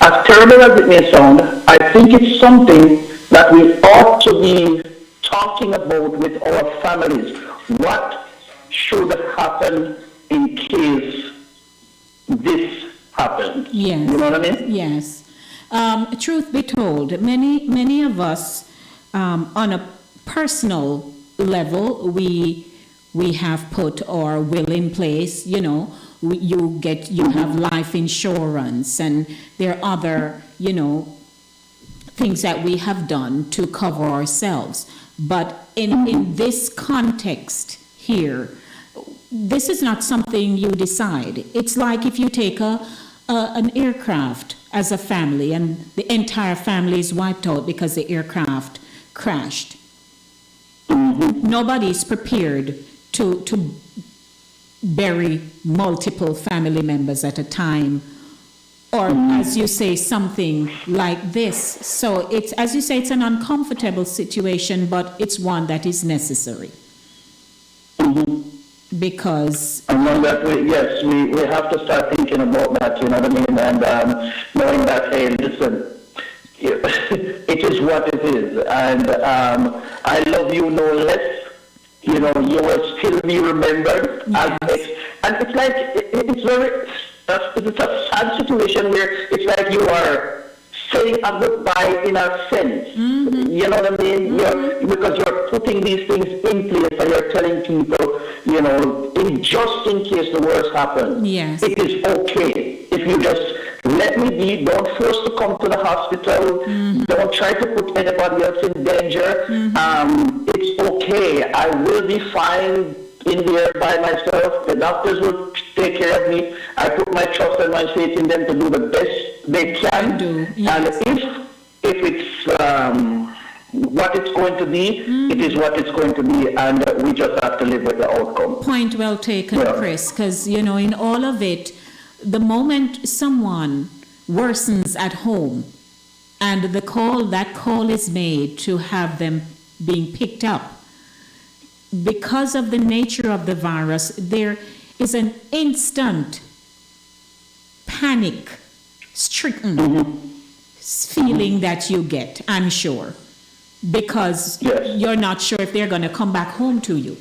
As terrible as it may sound, I think it's something that we ought to be talking about with our families. What should happen in case this happens? Yes. You know what I mean? Yes. Truth be told, many of us, on a personal level, we have put our will in place. You know, you have life insurance, and there are other, you know, things that we have done to cover ourselves. But in this context here, this is not something you decide. It's like if you take an aircraft as a family and the entire family is wiped out because the aircraft crashed. Nobody's prepared to bury multiple family members at a time, or as you say, something like this. So it's, as you say, it's an uncomfortable situation, but it's one that is necessary. Because I know that we have to start thinking about that, you know what I mean, and knowing that, hey, listen, it is what it is, and I love you no less, you know, you will still be remembered. Yes. And it's like, it's a sad situation where it's like you are saying a goodbye in a sense. You know what I mean? Because you're putting these things in place and you're telling people, you know, just in case the worst happens, yes, it is okay if you just let me be. Don't force to come to the hospital. Don't try to put anybody else in danger. It's okay. I will be fine in there by myself. The doctors will take care of me. I put my trust and my faith in them to do the best they can. Yes. And if it's what it's going to be, it is what it's going to be, and we just have to live with the outcome. Point well taken, Chris, because, you know, in all of it, the moment someone worsens at home and that call is made to have them being picked up, because of the nature of the virus, there is an instant panic-stricken feeling that you get, I'm sure, because you're not sure if they're going to come back home to you.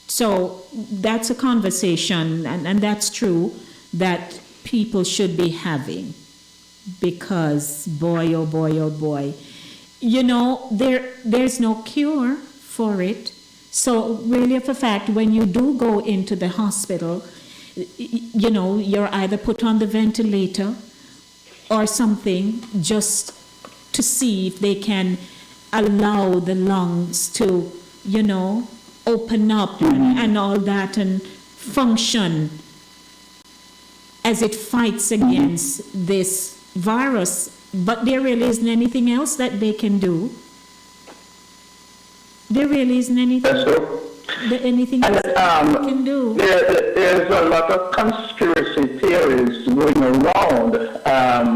So that's a conversation, and that's true, that people should be having, because boy, oh boy, oh boy, you know, there's no cure for it. So really, for a fact, when you do go into the hospital, you know, you're either put on the ventilator or something, just to see if they can allow the lungs to, you know, open up and all that and function as it fights against this virus. But there really isn't anything else that they can do. There really isn't anything, anything else that they can do. There's a lot of conspiracy theories going around,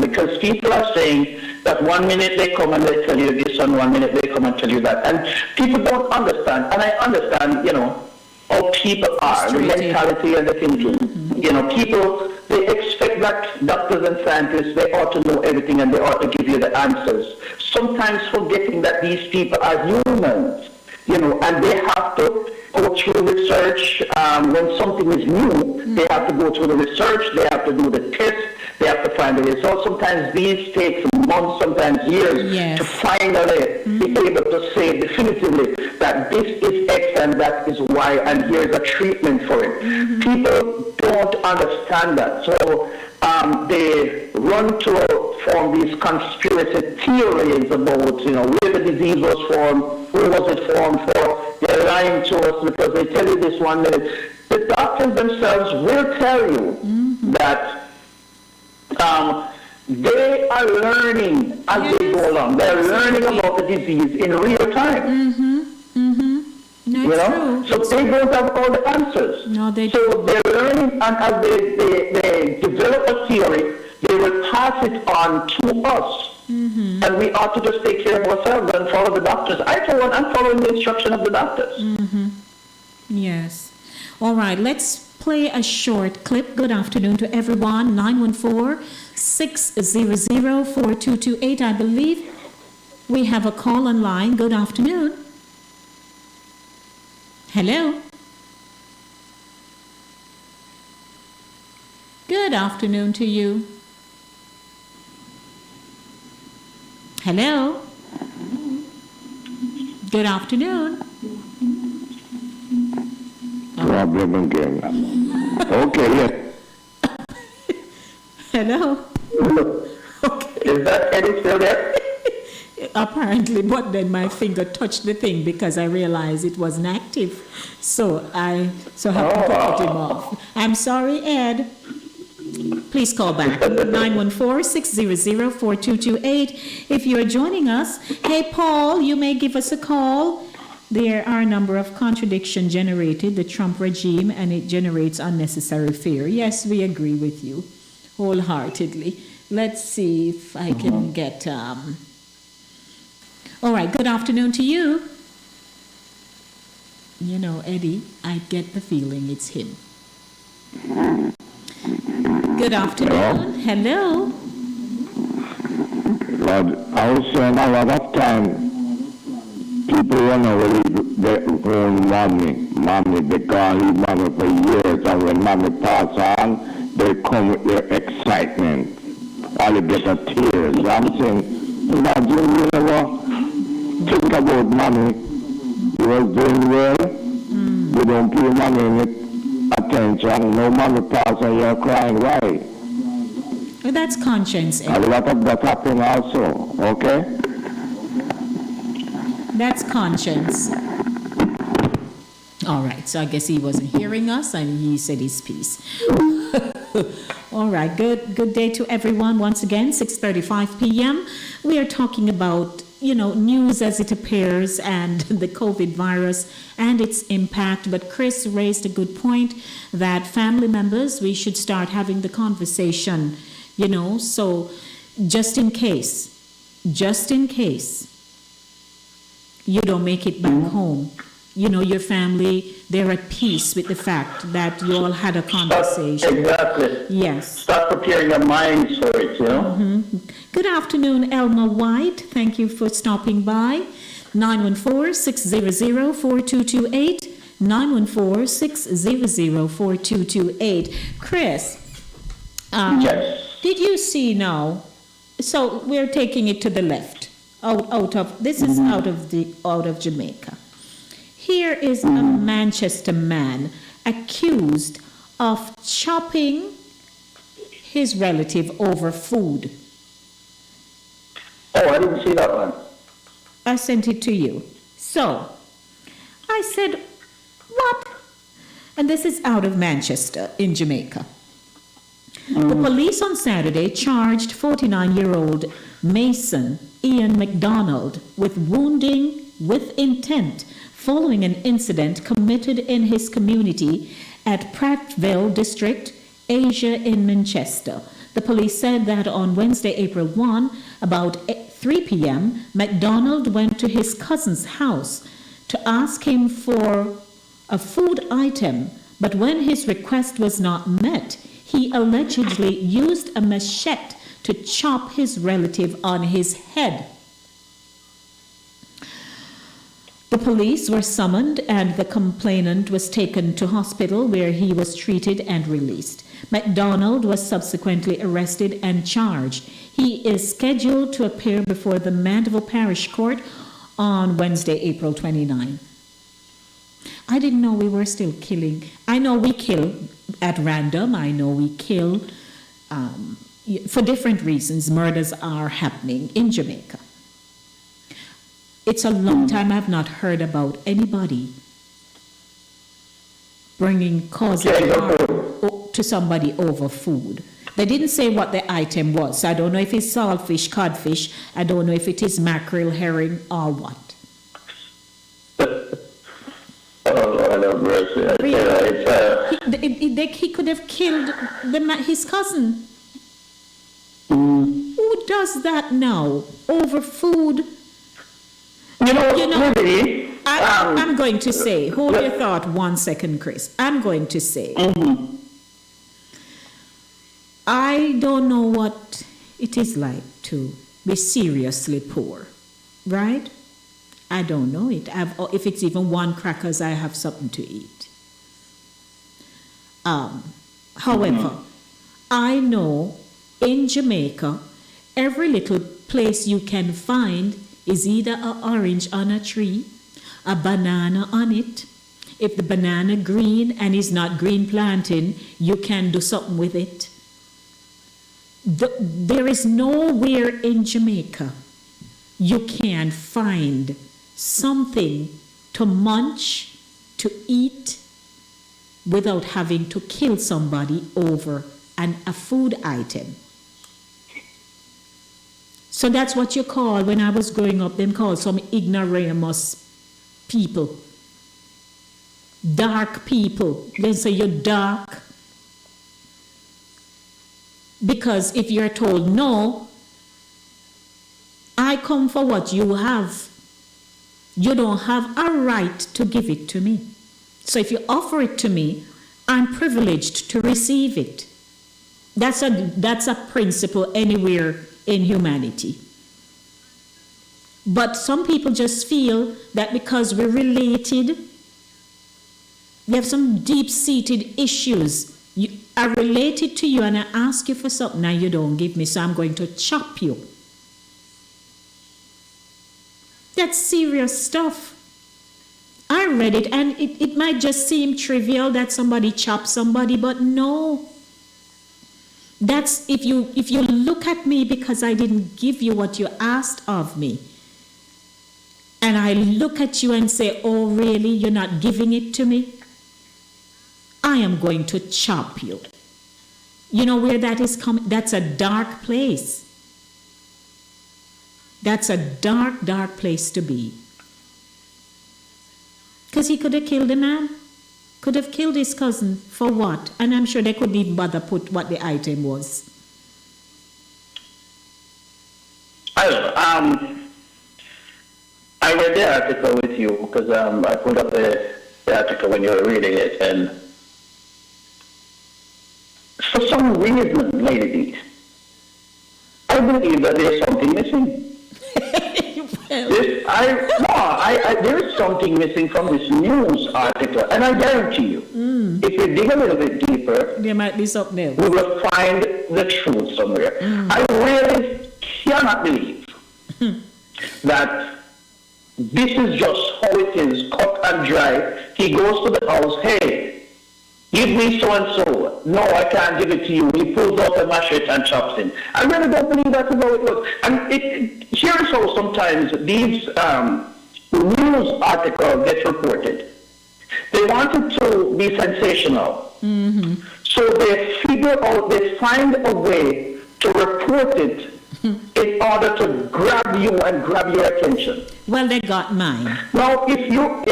because people are saying that 1 minute they come and they tell you this, and 1 minute they come and tell you that. And people don't understand, and I understand, you know, how people are, the mentality and the thinking. You know, people, they expect that doctors and scientists, they ought to know everything and they ought to give you the answers. Sometimes forgetting that these people are humans, you know, and they have to go through research. When something is new, they have to go through the research, they have to do the test, they have to find the results. Sometimes these take months, sometimes years, to finally be able to say definitively that this is X and that is Y, and here's a treatment for it. People don't understand that. So they run to form these conspiracy theories about, you know, where the disease was formed, who was it formed for. They're lying to us because they tell you this 1 minute. The doctors themselves will tell you that they are learning as they go along. They're learning about the disease in real time. No, you know, true. so they don't have all the answers. No, they so don't. They're learning, and as they develop a theory, they will pass it on to us. And we ought to just take care of ourselves and follow the doctors. I'm following the instruction of the doctors. Yes. All right, let's play a short clip. Good afternoon to everyone. 914-600-4228. I believe we have a call online. Good afternoon. Hello. Good afternoon to you. Hello. Good afternoon. Problem again. Okay, yes. Hello. Is that Eddie still there? Apparently, but then my finger touched the thing because I realized it wasn't active. So I have to cut him off. I'm sorry, Ed. Please call back 914-600-4228 if you are joining us. Hey, Paul, you may give us a call. There are a number of contradictions generated, the Trump regime, and it generates unnecessary fear. Yes, we agree with you wholeheartedly. Let's see if I can get... All right, good afternoon to you. You know, Eddie, I get the feeling it's him. Good afternoon. Hello. Lord, I was saying a lot of time, people want to leave their own mommy, they can't leave mommy for years, and when mommy pass on, they come with their excitement, or they get a tears. I'm saying, imagine, you know what, think about mommy, you was doing well, you don't give mommy any attention, no mommy pass on, you're crying, why? Well, that's conscience, Ed. A lot of that happen also, okay? That's conscience. All right, so I guess he wasn't hearing us and he said his piece. All right, good day to everyone. Once again, 6:35 p.m. We are talking about, news as it appears and the COVID virus and its impact. But Chris raised a good point that family members, we should start having the conversation, so just in case you don't make it back home, your family, they're at peace with the fact that you all had a conversation. Exactly. Yes. Start preparing your minds for it, Good afternoon, Elma White. Thank you for stopping by. 914-600-4228. 914-600-4228. Chris, yes. Did you see now? So we're taking it to the left. Out of Jamaica. Here is a Manchester man accused of chopping his relative over food. Oh, I didn't see that one. I sent it to you. So I said, what? And this is out of Manchester in Jamaica. The police on Saturday charged 49-year-old Mason Ian McDonald with wounding with intent following an incident committed in his community at Prattville District, Asia in Manchester. The police said that on Wednesday, April 1, about 3 p.m., McDonald went to his cousin's house to ask him for a food item, but when his request was not met, he allegedly used a machete to chop his relative on his head. The police were summoned and the complainant was taken to hospital where he was treated and released. McDonald was subsequently arrested and charged. He is scheduled to appear before the Mandeville Parish Court on Wednesday, April 29. I didn't know we were still killing. I know we kill at random. I know we kill for different reasons. Murders are happening in Jamaica. It's a long time I've not heard about anybody causing harm to somebody over food. They didn't say what the item was. I don't know if it's saltfish, codfish. I don't know if it is mackerel, herring, or what. Oh, Lord have mercy. Really? He could have killed his cousin. Who does that now? Over food? Really, I'm going to say, hold your thought 1 second, Chris. I'm going to say, I don't know what it is like to be seriously poor, right? I don't know it. If it's even one crackers, I have something to eat. However, I know in Jamaica, every little place you can find is either an orange on a tree, a banana on it. If the banana green and is not green planting, you can do something with it. There is nowhere in Jamaica you can find something to munch, to eat, without having to kill somebody over a food item. So that's what you call, when I was growing up, them called some ignoramus people. Dark people. They say you're dark. Because if you're told, no, I come for what you have, you don't have a right to give it to me. So if you offer it to me, I'm privileged to receive it. That's a principle anywhere in humanity. But some people just feel that because we're related, we have some deep-seated issues. I related to you and I ask you for something and you don't give me, so I'm going to chop you. That's serious stuff. I read it and it might just seem trivial that somebody chops somebody, but no. That's if you look at me because I didn't give you what you asked of me, and I look at you and say, oh really, you're not giving it to me? I am going to chop you. You know where that is coming? That's a dark place. That's a dark, dark place to be. Because he could have killed a man. Could have killed his cousin. For what? And I'm sure they couldn't even bother put what the item was. I don't know. I read the article with you because I pulled up the article when you were reading it, and for some reason, Lady D, I believe that there's something missing. There is something missing from this news article, and I guarantee you, if you dig a little bit deeper, there might be something else. We will find the truth somewhere. I really cannot believe that this is just how it is, cut and dry. He goes to the house, hey, give me so-and-so. No, I can't give it to you. He pulls out a machete and chops him. I really don't believe that's how it was. And here's how sometimes these news articles get reported. They want it to be sensational. So they find a way to report it in order to grab you and grab your attention. Well, they got mine. Now, if you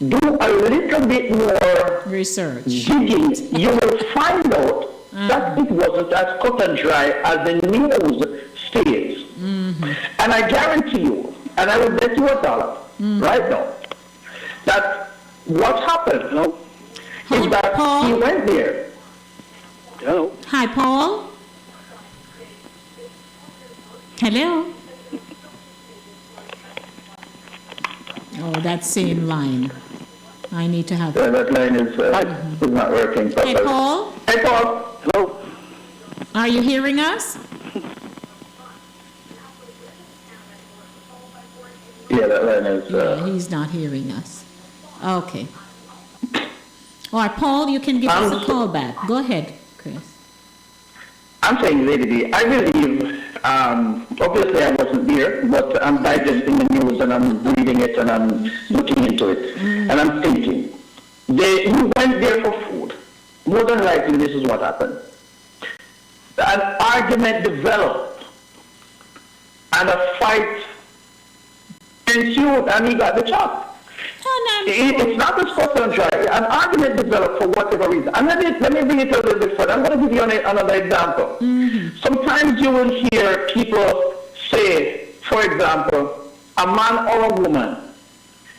do a little bit more research, digging, you will find out that it wasn't as cut and dry as the news states. And I guarantee you, and I will bet you $1 right now, that what happened is that Paul? he went there. Hello? Hi, Paul. Hello? Oh, that same line. I need to have... that line is not working. Hey, Paul? Hey, Paul. Hello? Are you hearing us? Yeah, that line is... he's not hearing us. Okay. All right, Paul, you can give us a call back. Go ahead, Chris. I'm saying, Lady D, I believe, obviously I wasn't there, but I'm digesting the news and I'm reading it and I'm looking into it. And I'm thinking, we went there for food. More than likely, this is what happened. An argument developed and a fight ensued and he got the chop. It's not a spot on dry. An argument developed for whatever reason. And let me bring it a little bit further. I'm going to give you another example. Sometimes you will hear people say, for example, a man or a woman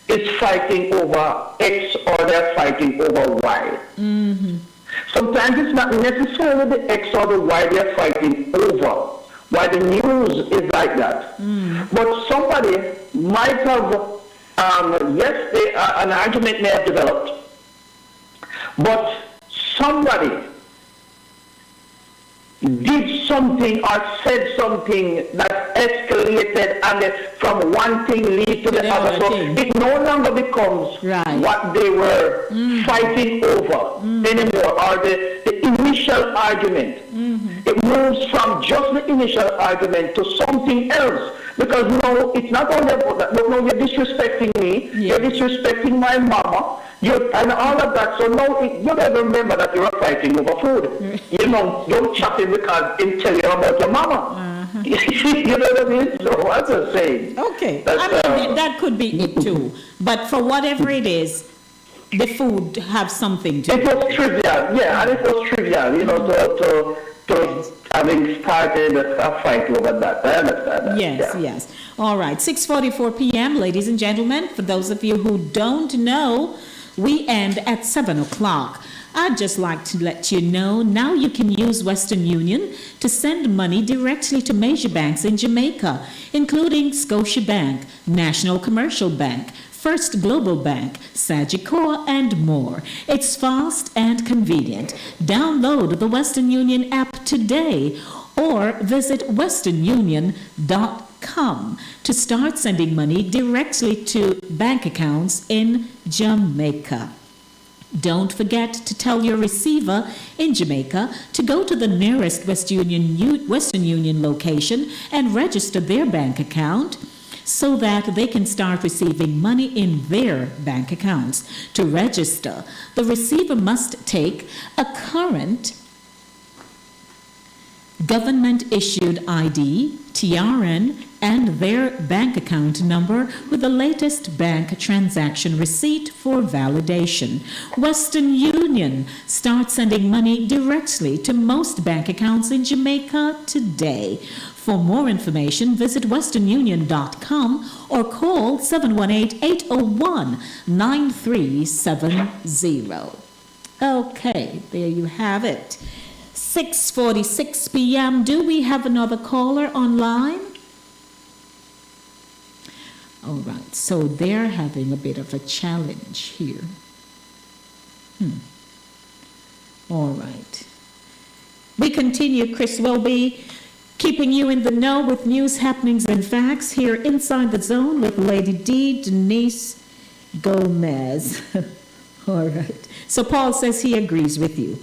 is fighting over X or they're fighting over Y. Sometimes it's not necessarily the X or the Y they're fighting over. Why the news is like that. But somebody might have... an argument may have developed, but somebody did something or said something that escalated and from one thing lead to the other. So it no longer becomes what they were fighting over anymore, or the initial argument. It moves from just the initial argument to something else. Because no, it's not only about that, but no, you're disrespecting me, you're disrespecting my mama, and all of that. So no, you never remember that you're fighting over food. You know, don't chat him because he'll tell you about your mama. You know what I mean? So that's a saying. Okay, that could be it too. But for whatever it is, the food have something to do. It was trivial, and it was trivial, you know, to having started a fight over that. I understand that. Yes. All right, 6:44 p.m., ladies and gentlemen. For those of you who don't know, we end at 7 o'clock. I'd just like to let you know, now you can use Western Union to send money directly to major banks in Jamaica, including Scotiabank, National Commercial Bank, First Global Bank, Sagicor, and more. It's fast and convenient. Download the Western Union app today or visit westernunion.com to start sending money directly to bank accounts in Jamaica. Don't forget to tell your receiver in Jamaica to go to the nearest Western Union location and register their bank account so that they can start receiving money in their bank accounts. To register, the receiver must take a current government-issued ID, TRN, and their bank account number with the latest bank transaction receipt for validation. Western Union starts sending money directly to most bank accounts in Jamaica today. For more information, visit westernunion.com or call 718-801-9370. Okay, there you have it. 6:46 p.m. Do we have another caller online? All right, so they're having a bit of a challenge here. All right. We continue, Chris Welby, keeping you in the know with news, happenings, and facts here inside the zone with Lady D, Denise Gomez. All right. So Paul says he agrees with you.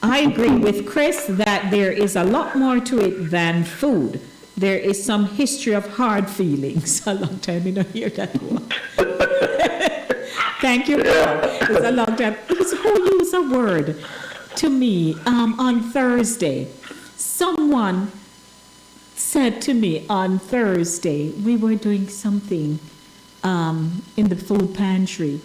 I agree with Chris that there is a lot more to it than food. There is some history of hard feelings. A long time you don't hear that one. Thank you, Paul. It's a long time. Who used a word to me on Thursday? Someone said to me on Thursday, we were doing something in the food pantry,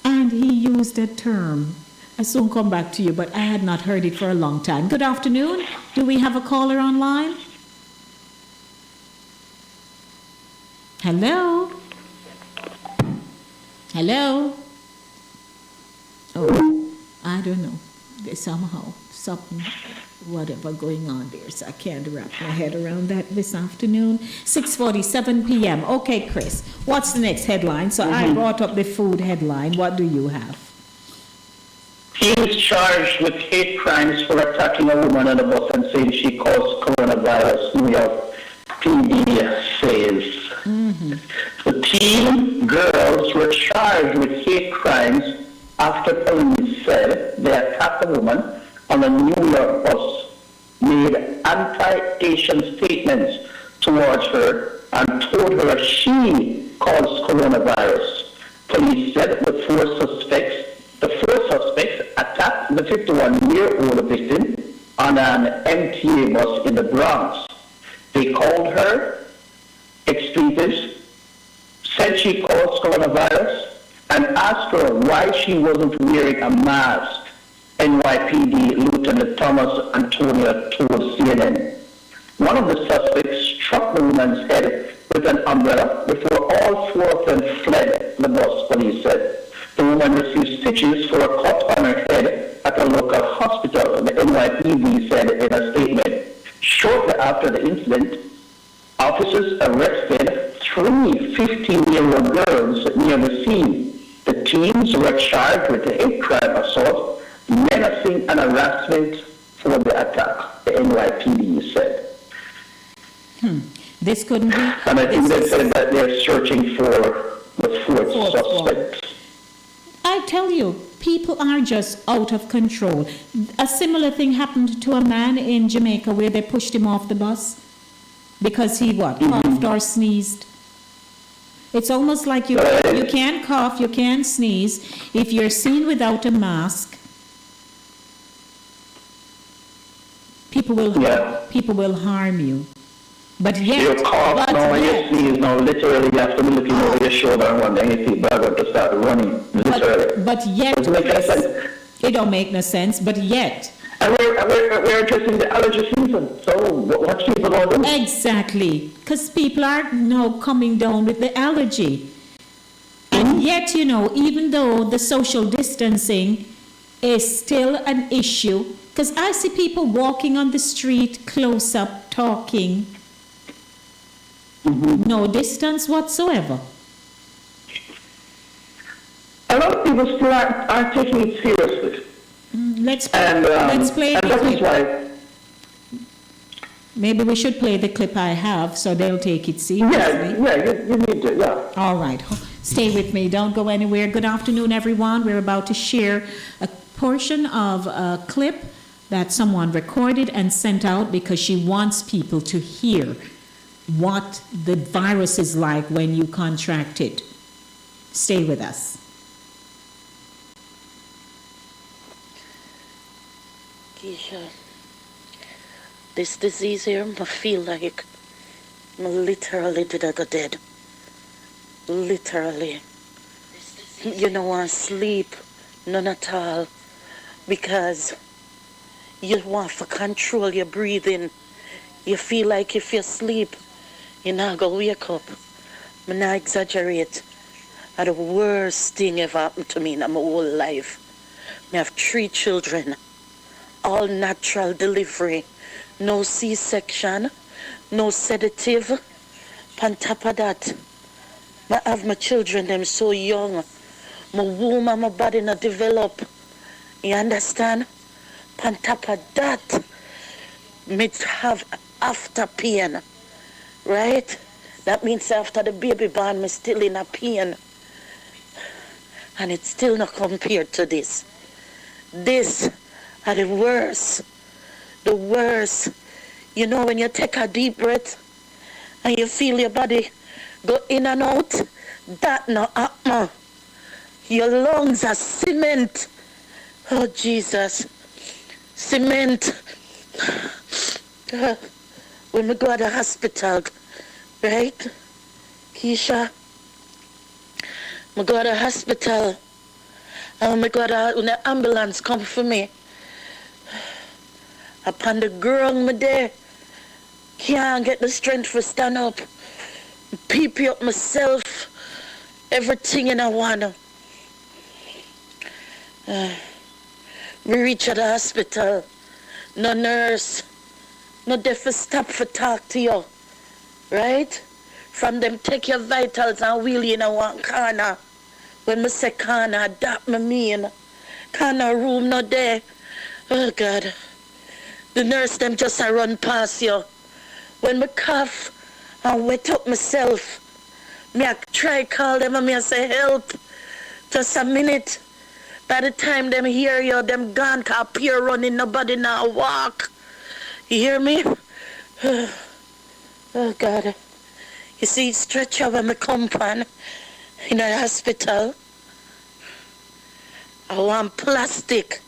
and he used a term. I soon come back to you, but I had not heard it for a long time. Good afternoon. Do we have a caller online? Hello? Hello? Oh, I don't know. There's somehow something, whatever going on there, so I can't wrap my head around that this afternoon. 6:47 p.m. Okay, Chris, what's the next headline? So I brought up the food headline. What do you have? He was charged with hate crimes for attacking a woman on a bus and saying she caused coronavirus. New York PD says. The teen girls were charged with hate crimes after police said they attacked a woman on a New York bus, made anti-Asian statements towards her, and told her she caused coronavirus. Police said the four suspects attacked the 51-year-old victim on an MTA bus in the Bronx. They called her expletives, said she caused coronavirus, and asked her why she wasn't wearing a mask. NYPD Lieutenant Thomas Antonio told CNN. One of the suspects struck the woman's head with an umbrella before all four of them fled the bus, police said. The woman received stitches for a cut on her head at a local hospital, the NYPD said in a statement. Shortly after the incident, officers arrested 3 15-year-old girls near the scene. The teens were charged with hate crime assault, menacing and harassment for the attack, the NYPD said. This couldn't be. And I think they said that they're searching for the fourth suspect. I tell you, people are just out of control. A similar thing happened to a man in Jamaica where they pushed him off the bus because he coughed or sneezed. It's almost like you can't cough, you can't sneeze. If you're seen without a mask, people will harm you. But yet, you cough now and you sneeze now, literally you have to be looking over your shoulder and wondering if people are going to start running, literally. But yet, it don't make no sense, but yet. And we're addressing the allergy season, so what's people going to do? Exactly, because people are now coming down with the allergy. And yet, you know, even though the social distancing is still an issue, because I see people walking on the street close up, talking, no distance whatsoever. A lot of people still are taking it seriously. Let's play the clip. Why, maybe we should play the clip I have so they'll take it seriously. you need to, yeah. All right. Stay with me. Don't go anywhere. Good afternoon, everyone. We're about to share a portion of a clip that someone recorded and sent out because she wants people to hear what the virus is like when you contract it. Stay with us. Keisha, this disease here, I feel like I literally did I go dead. Literally. You know, I sleep, none at all, because you want to control your breathing. You feel like if you sleep, you're not going to wake up. I'm not exaggerate. The worst thing ever happened to me in my whole life. I have 3 children. All natural delivery, no C-section, no sedative. On top of that, I have my children, them so young. My womb and my body not develop. You understand? On top of that, me have after pain, right? That means after the baby born, me still in a pain. And it's still not compared to this. This are the worst. The worst. You know, when you take a deep breath and you feel your body go in and out, that not happen. Your lungs are cement. Oh, Jesus. Cement. When we go to the hospital, right? Keisha, we go to the hospital and we go to when the ambulance come for me. Upon the ground me there, can't get the strength to stand up, peep up myself, everything in a one. We reach at the hospital, no nurse, no there for stop for talk to you, right? From them take your vitals and wheel you in a one corner. When me say corner, that me mean. Corner room not there. Oh God. The nurse them just a run past you. When me cough and wet up myself, me I try call them and me I say help. Just a minute. By the time them hear you, them gone cause pure running, nobody now walk. You hear me? Oh God. You see, stretch over my compound in the hospital. I want plastic.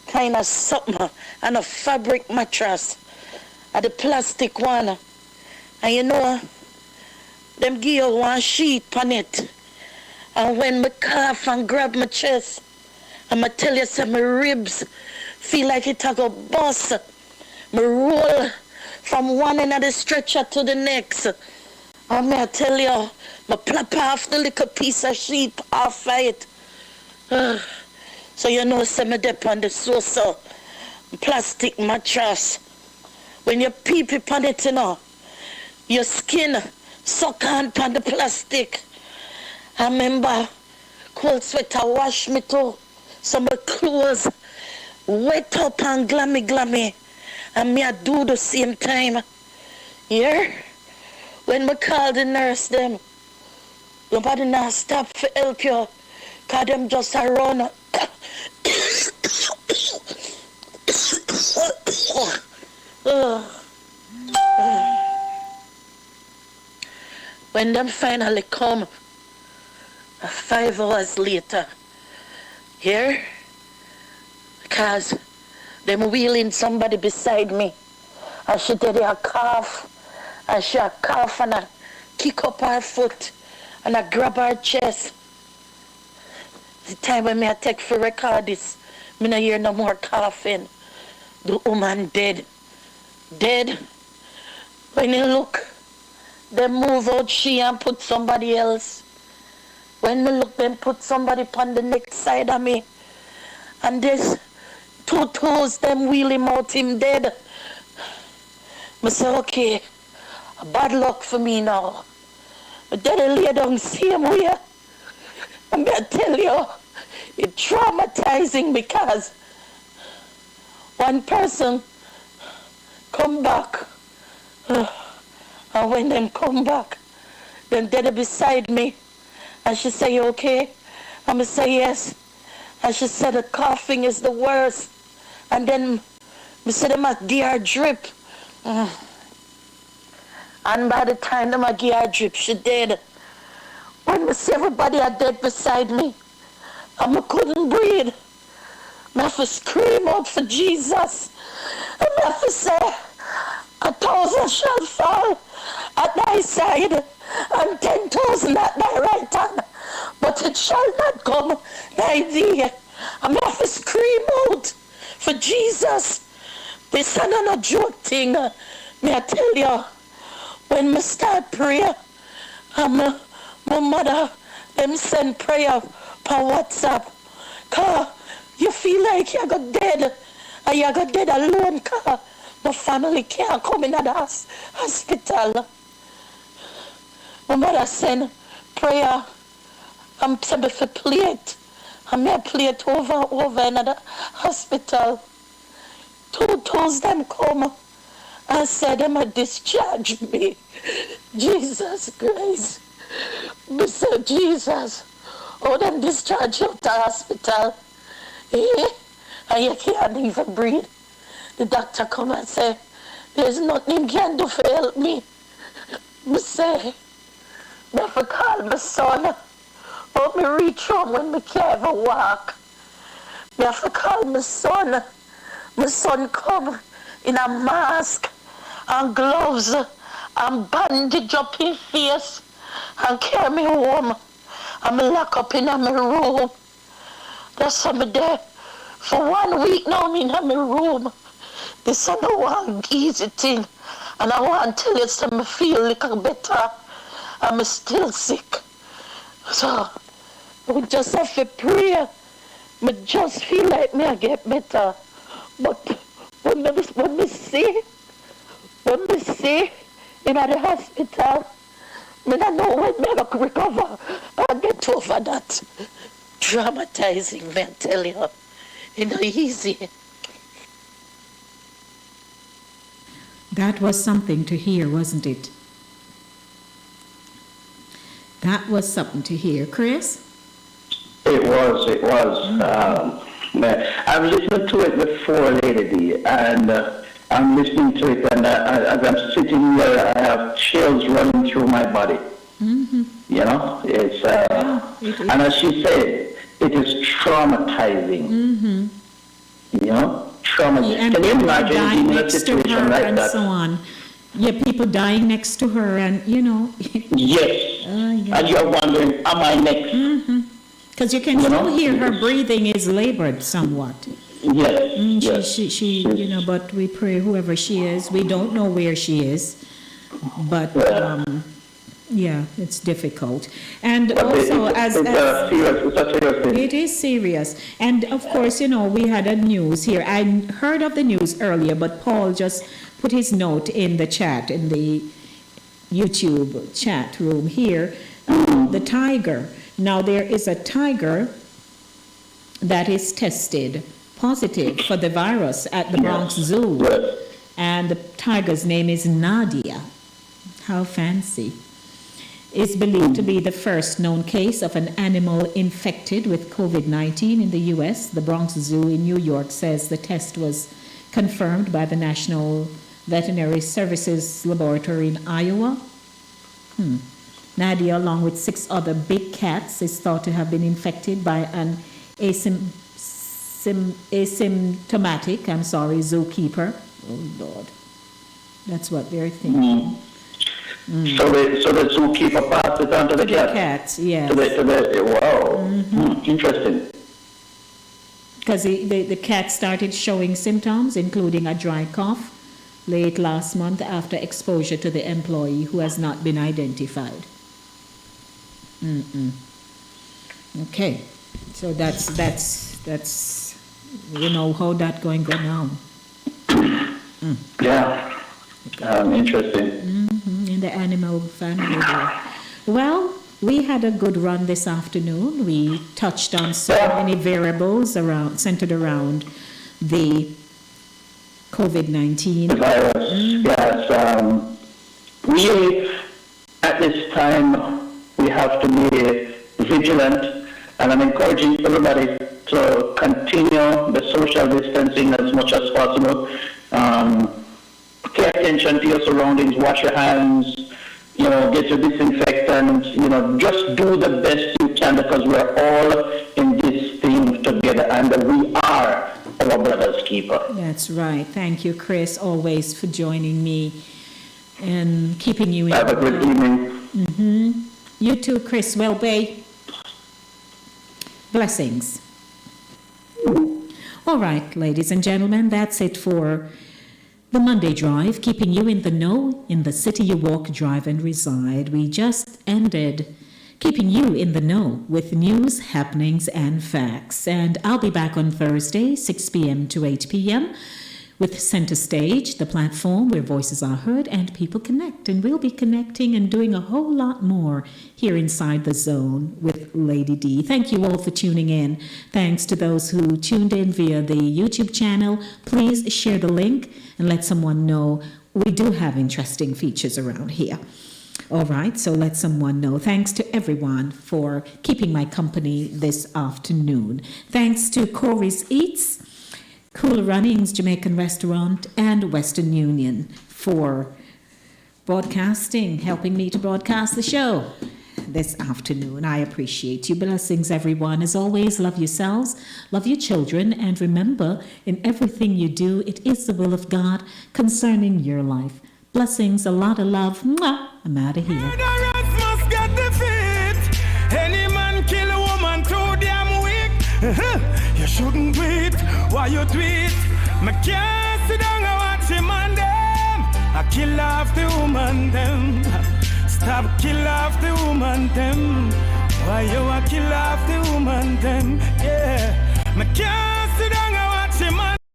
Kind of something and a fabric mattress at the plastic one, and you know them give you one sheet on it, and when me cough and grab my chest, I'ma tell you some my ribs feel like it a go bust. Me roll from one end of the stretcher to the next, and me I tell you, me plop off the little piece of sheet off of it. So you know, some of them on the so plastic mattress. When you peep upon it, you know, your skin suck on upon the plastic. I remember cold sweater wash me too. Some of the clothes wet up and glammy. And me I do the same time. Here, when me call the nurse them, nobody not stop for help you. Cause them just a run. When them finally come, 5 hours later, here, cause them wheeling somebody beside me, and she did a cough, and she a cough and I kick up her foot, and I grab her chest. The time when me I take for record this, me no hear no more coughing. The woman dead. Dead. When you look, they move out she and put somebody else. When me look, them put somebody upon the next side of me. And there's 2 toes, them wheel him out, him dead. I say, okay, bad luck for me now. But then I lay down same way. And I tell you, it's traumatizing because one person come back. And when them come back, then they're beside me. And she say, you okay? And I say, yes. And she said, the coughing is the worst. And then I said, them must give her drip. And by the time them give her drip, she dead. When I see everybody are dead beside me, and I couldn't breathe. I have to scream out for Jesus. And I have to say, 1,000 shall fall at thy side, and 10,000 at thy right hand, but it shall not come nigh thee. And I have to scream out for Jesus. This is not a joke thing. May I tell you, when I start prayer, my mother, them send prayer per WhatsApp. Cause you feel like you got dead, and you got dead alone, cause my family can't come in at the hospital. My mother send prayer. I'm supposed to play it. I may play it over and over in the hospital. 2 toes them come and said them discharge me. Jesus Christ. I said, Jesus, oh, them discharge you to the hospital. And you can't even breathe. The doctor come and say, there's nothing he can do for help me. I say, I have to call my son. Help me reach home when I can't even walk. I have to call my son. My son come in a mask and gloves and bandage up his face and carry me home. I'm locked up in my room. That's something there. For 1 week now I'm in my room. This is not one easy thing. And I want to tell you something, I feel a little better. I'm still sick. So we just have to pray. I just feel like me I get better. But when we see in the hospital, I don't know when I can recover and get over that. Traumatizing, man, I tell you. It's not easy. That was something to hear, wasn't it? That was something to hear. Chris? It was. I've listened to it before, Lady D, and I'm listening to it, and as I'm sitting here, I have chills running through my body. Mm-hmm. You know, it's and as she said, it is traumatizing. Mm-hmm. You know, traumatizing. And Can you imagine dying being in a next to situation her like and that? so on. Yeah, people dying next to her, and you know. Yes. Yeah. And you're wondering, am I next? Mm-hmm. Because you can still hear her breathing is labored somewhat. Yes. Yes. She, you know, but we pray whoever she is. We don't know where she is, but yeah, it's difficult. And But also, it is serious. And of course, you know, we had a news here. I heard of the news earlier, but Paul just put his note in the chat, in the YouTube chat room here. The tiger. Now there is a tiger that is tested positive for the virus at the Bronx Zoo. And the tiger's name is Nadia. How fancy. Is believed to be the first known case of an animal infected with COVID-19 in the U.S. The Bronx Zoo in New York says the test was confirmed by the National Veterinary Services Laboratory in Iowa. Nadia, along with 6 other big cats, is thought to have been infected by an asymptomatic, zookeeper. Oh, Lord. That's what they're thinking. So the zookeeper passed it on to the cat? Cats, yes. Wow. Interesting. Because the cat started showing symptoms, including a dry cough, late last month after exposure to the employee who has not been identified. Okay, so that's how that going go now. Yeah, interesting. In the animal family there. Well, we had a good run this afternoon. We touched on so many variables centered around the COVID-19 virus. Yes, we at this time we have to be vigilant, and I'm encouraging everybody to continue the social distancing as much as possible. Pay attention to your surroundings, wash your hands, get your disinfectant, just do the best you can, because we're all in this thing together and we are our brother's keeper. That's right. Thank you, Chris, always for joining me and keeping you in. Have a good evening. You too, Chris Welby. Blessings. All right, ladies and gentlemen, that's it for the Monday Drive, keeping you in the know in the city you walk, drive, and reside. We just ended keeping you in the know with news, happenings, and facts. And I'll be back on Thursday, 6 p.m. to 8 p.m. with Center Stage, the platform where voices are heard and people connect. And we'll be connecting and doing a whole lot more here inside the zone with Lady D. Thank you all for tuning in. Thanks to those who tuned in via the YouTube channel. Please share the link and let someone know we do have interesting features around here. All right, so let someone know. Thanks to everyone for keeping my company this afternoon. Thanks to Corey's Eats, Cool Runnings Jamaican Restaurant, and Western Union for broadcasting, helping me to broadcast the show this afternoon. I appreciate you. Blessings, everyone. As always, love yourselves, love your children, and remember, in everything you do, it is the will of God concerning your life. Blessings, a lot of love. Mwah. I'm out of here. Murderers must get defeat. Any man kill a woman too damn weak. You shouldn't do it while you tweet. Me can't sit down and watch him and them. I kill off the woman them. Stop kill off the woman them. Why you a kill off the woman them? Yeah. Me can't sit down and watch him and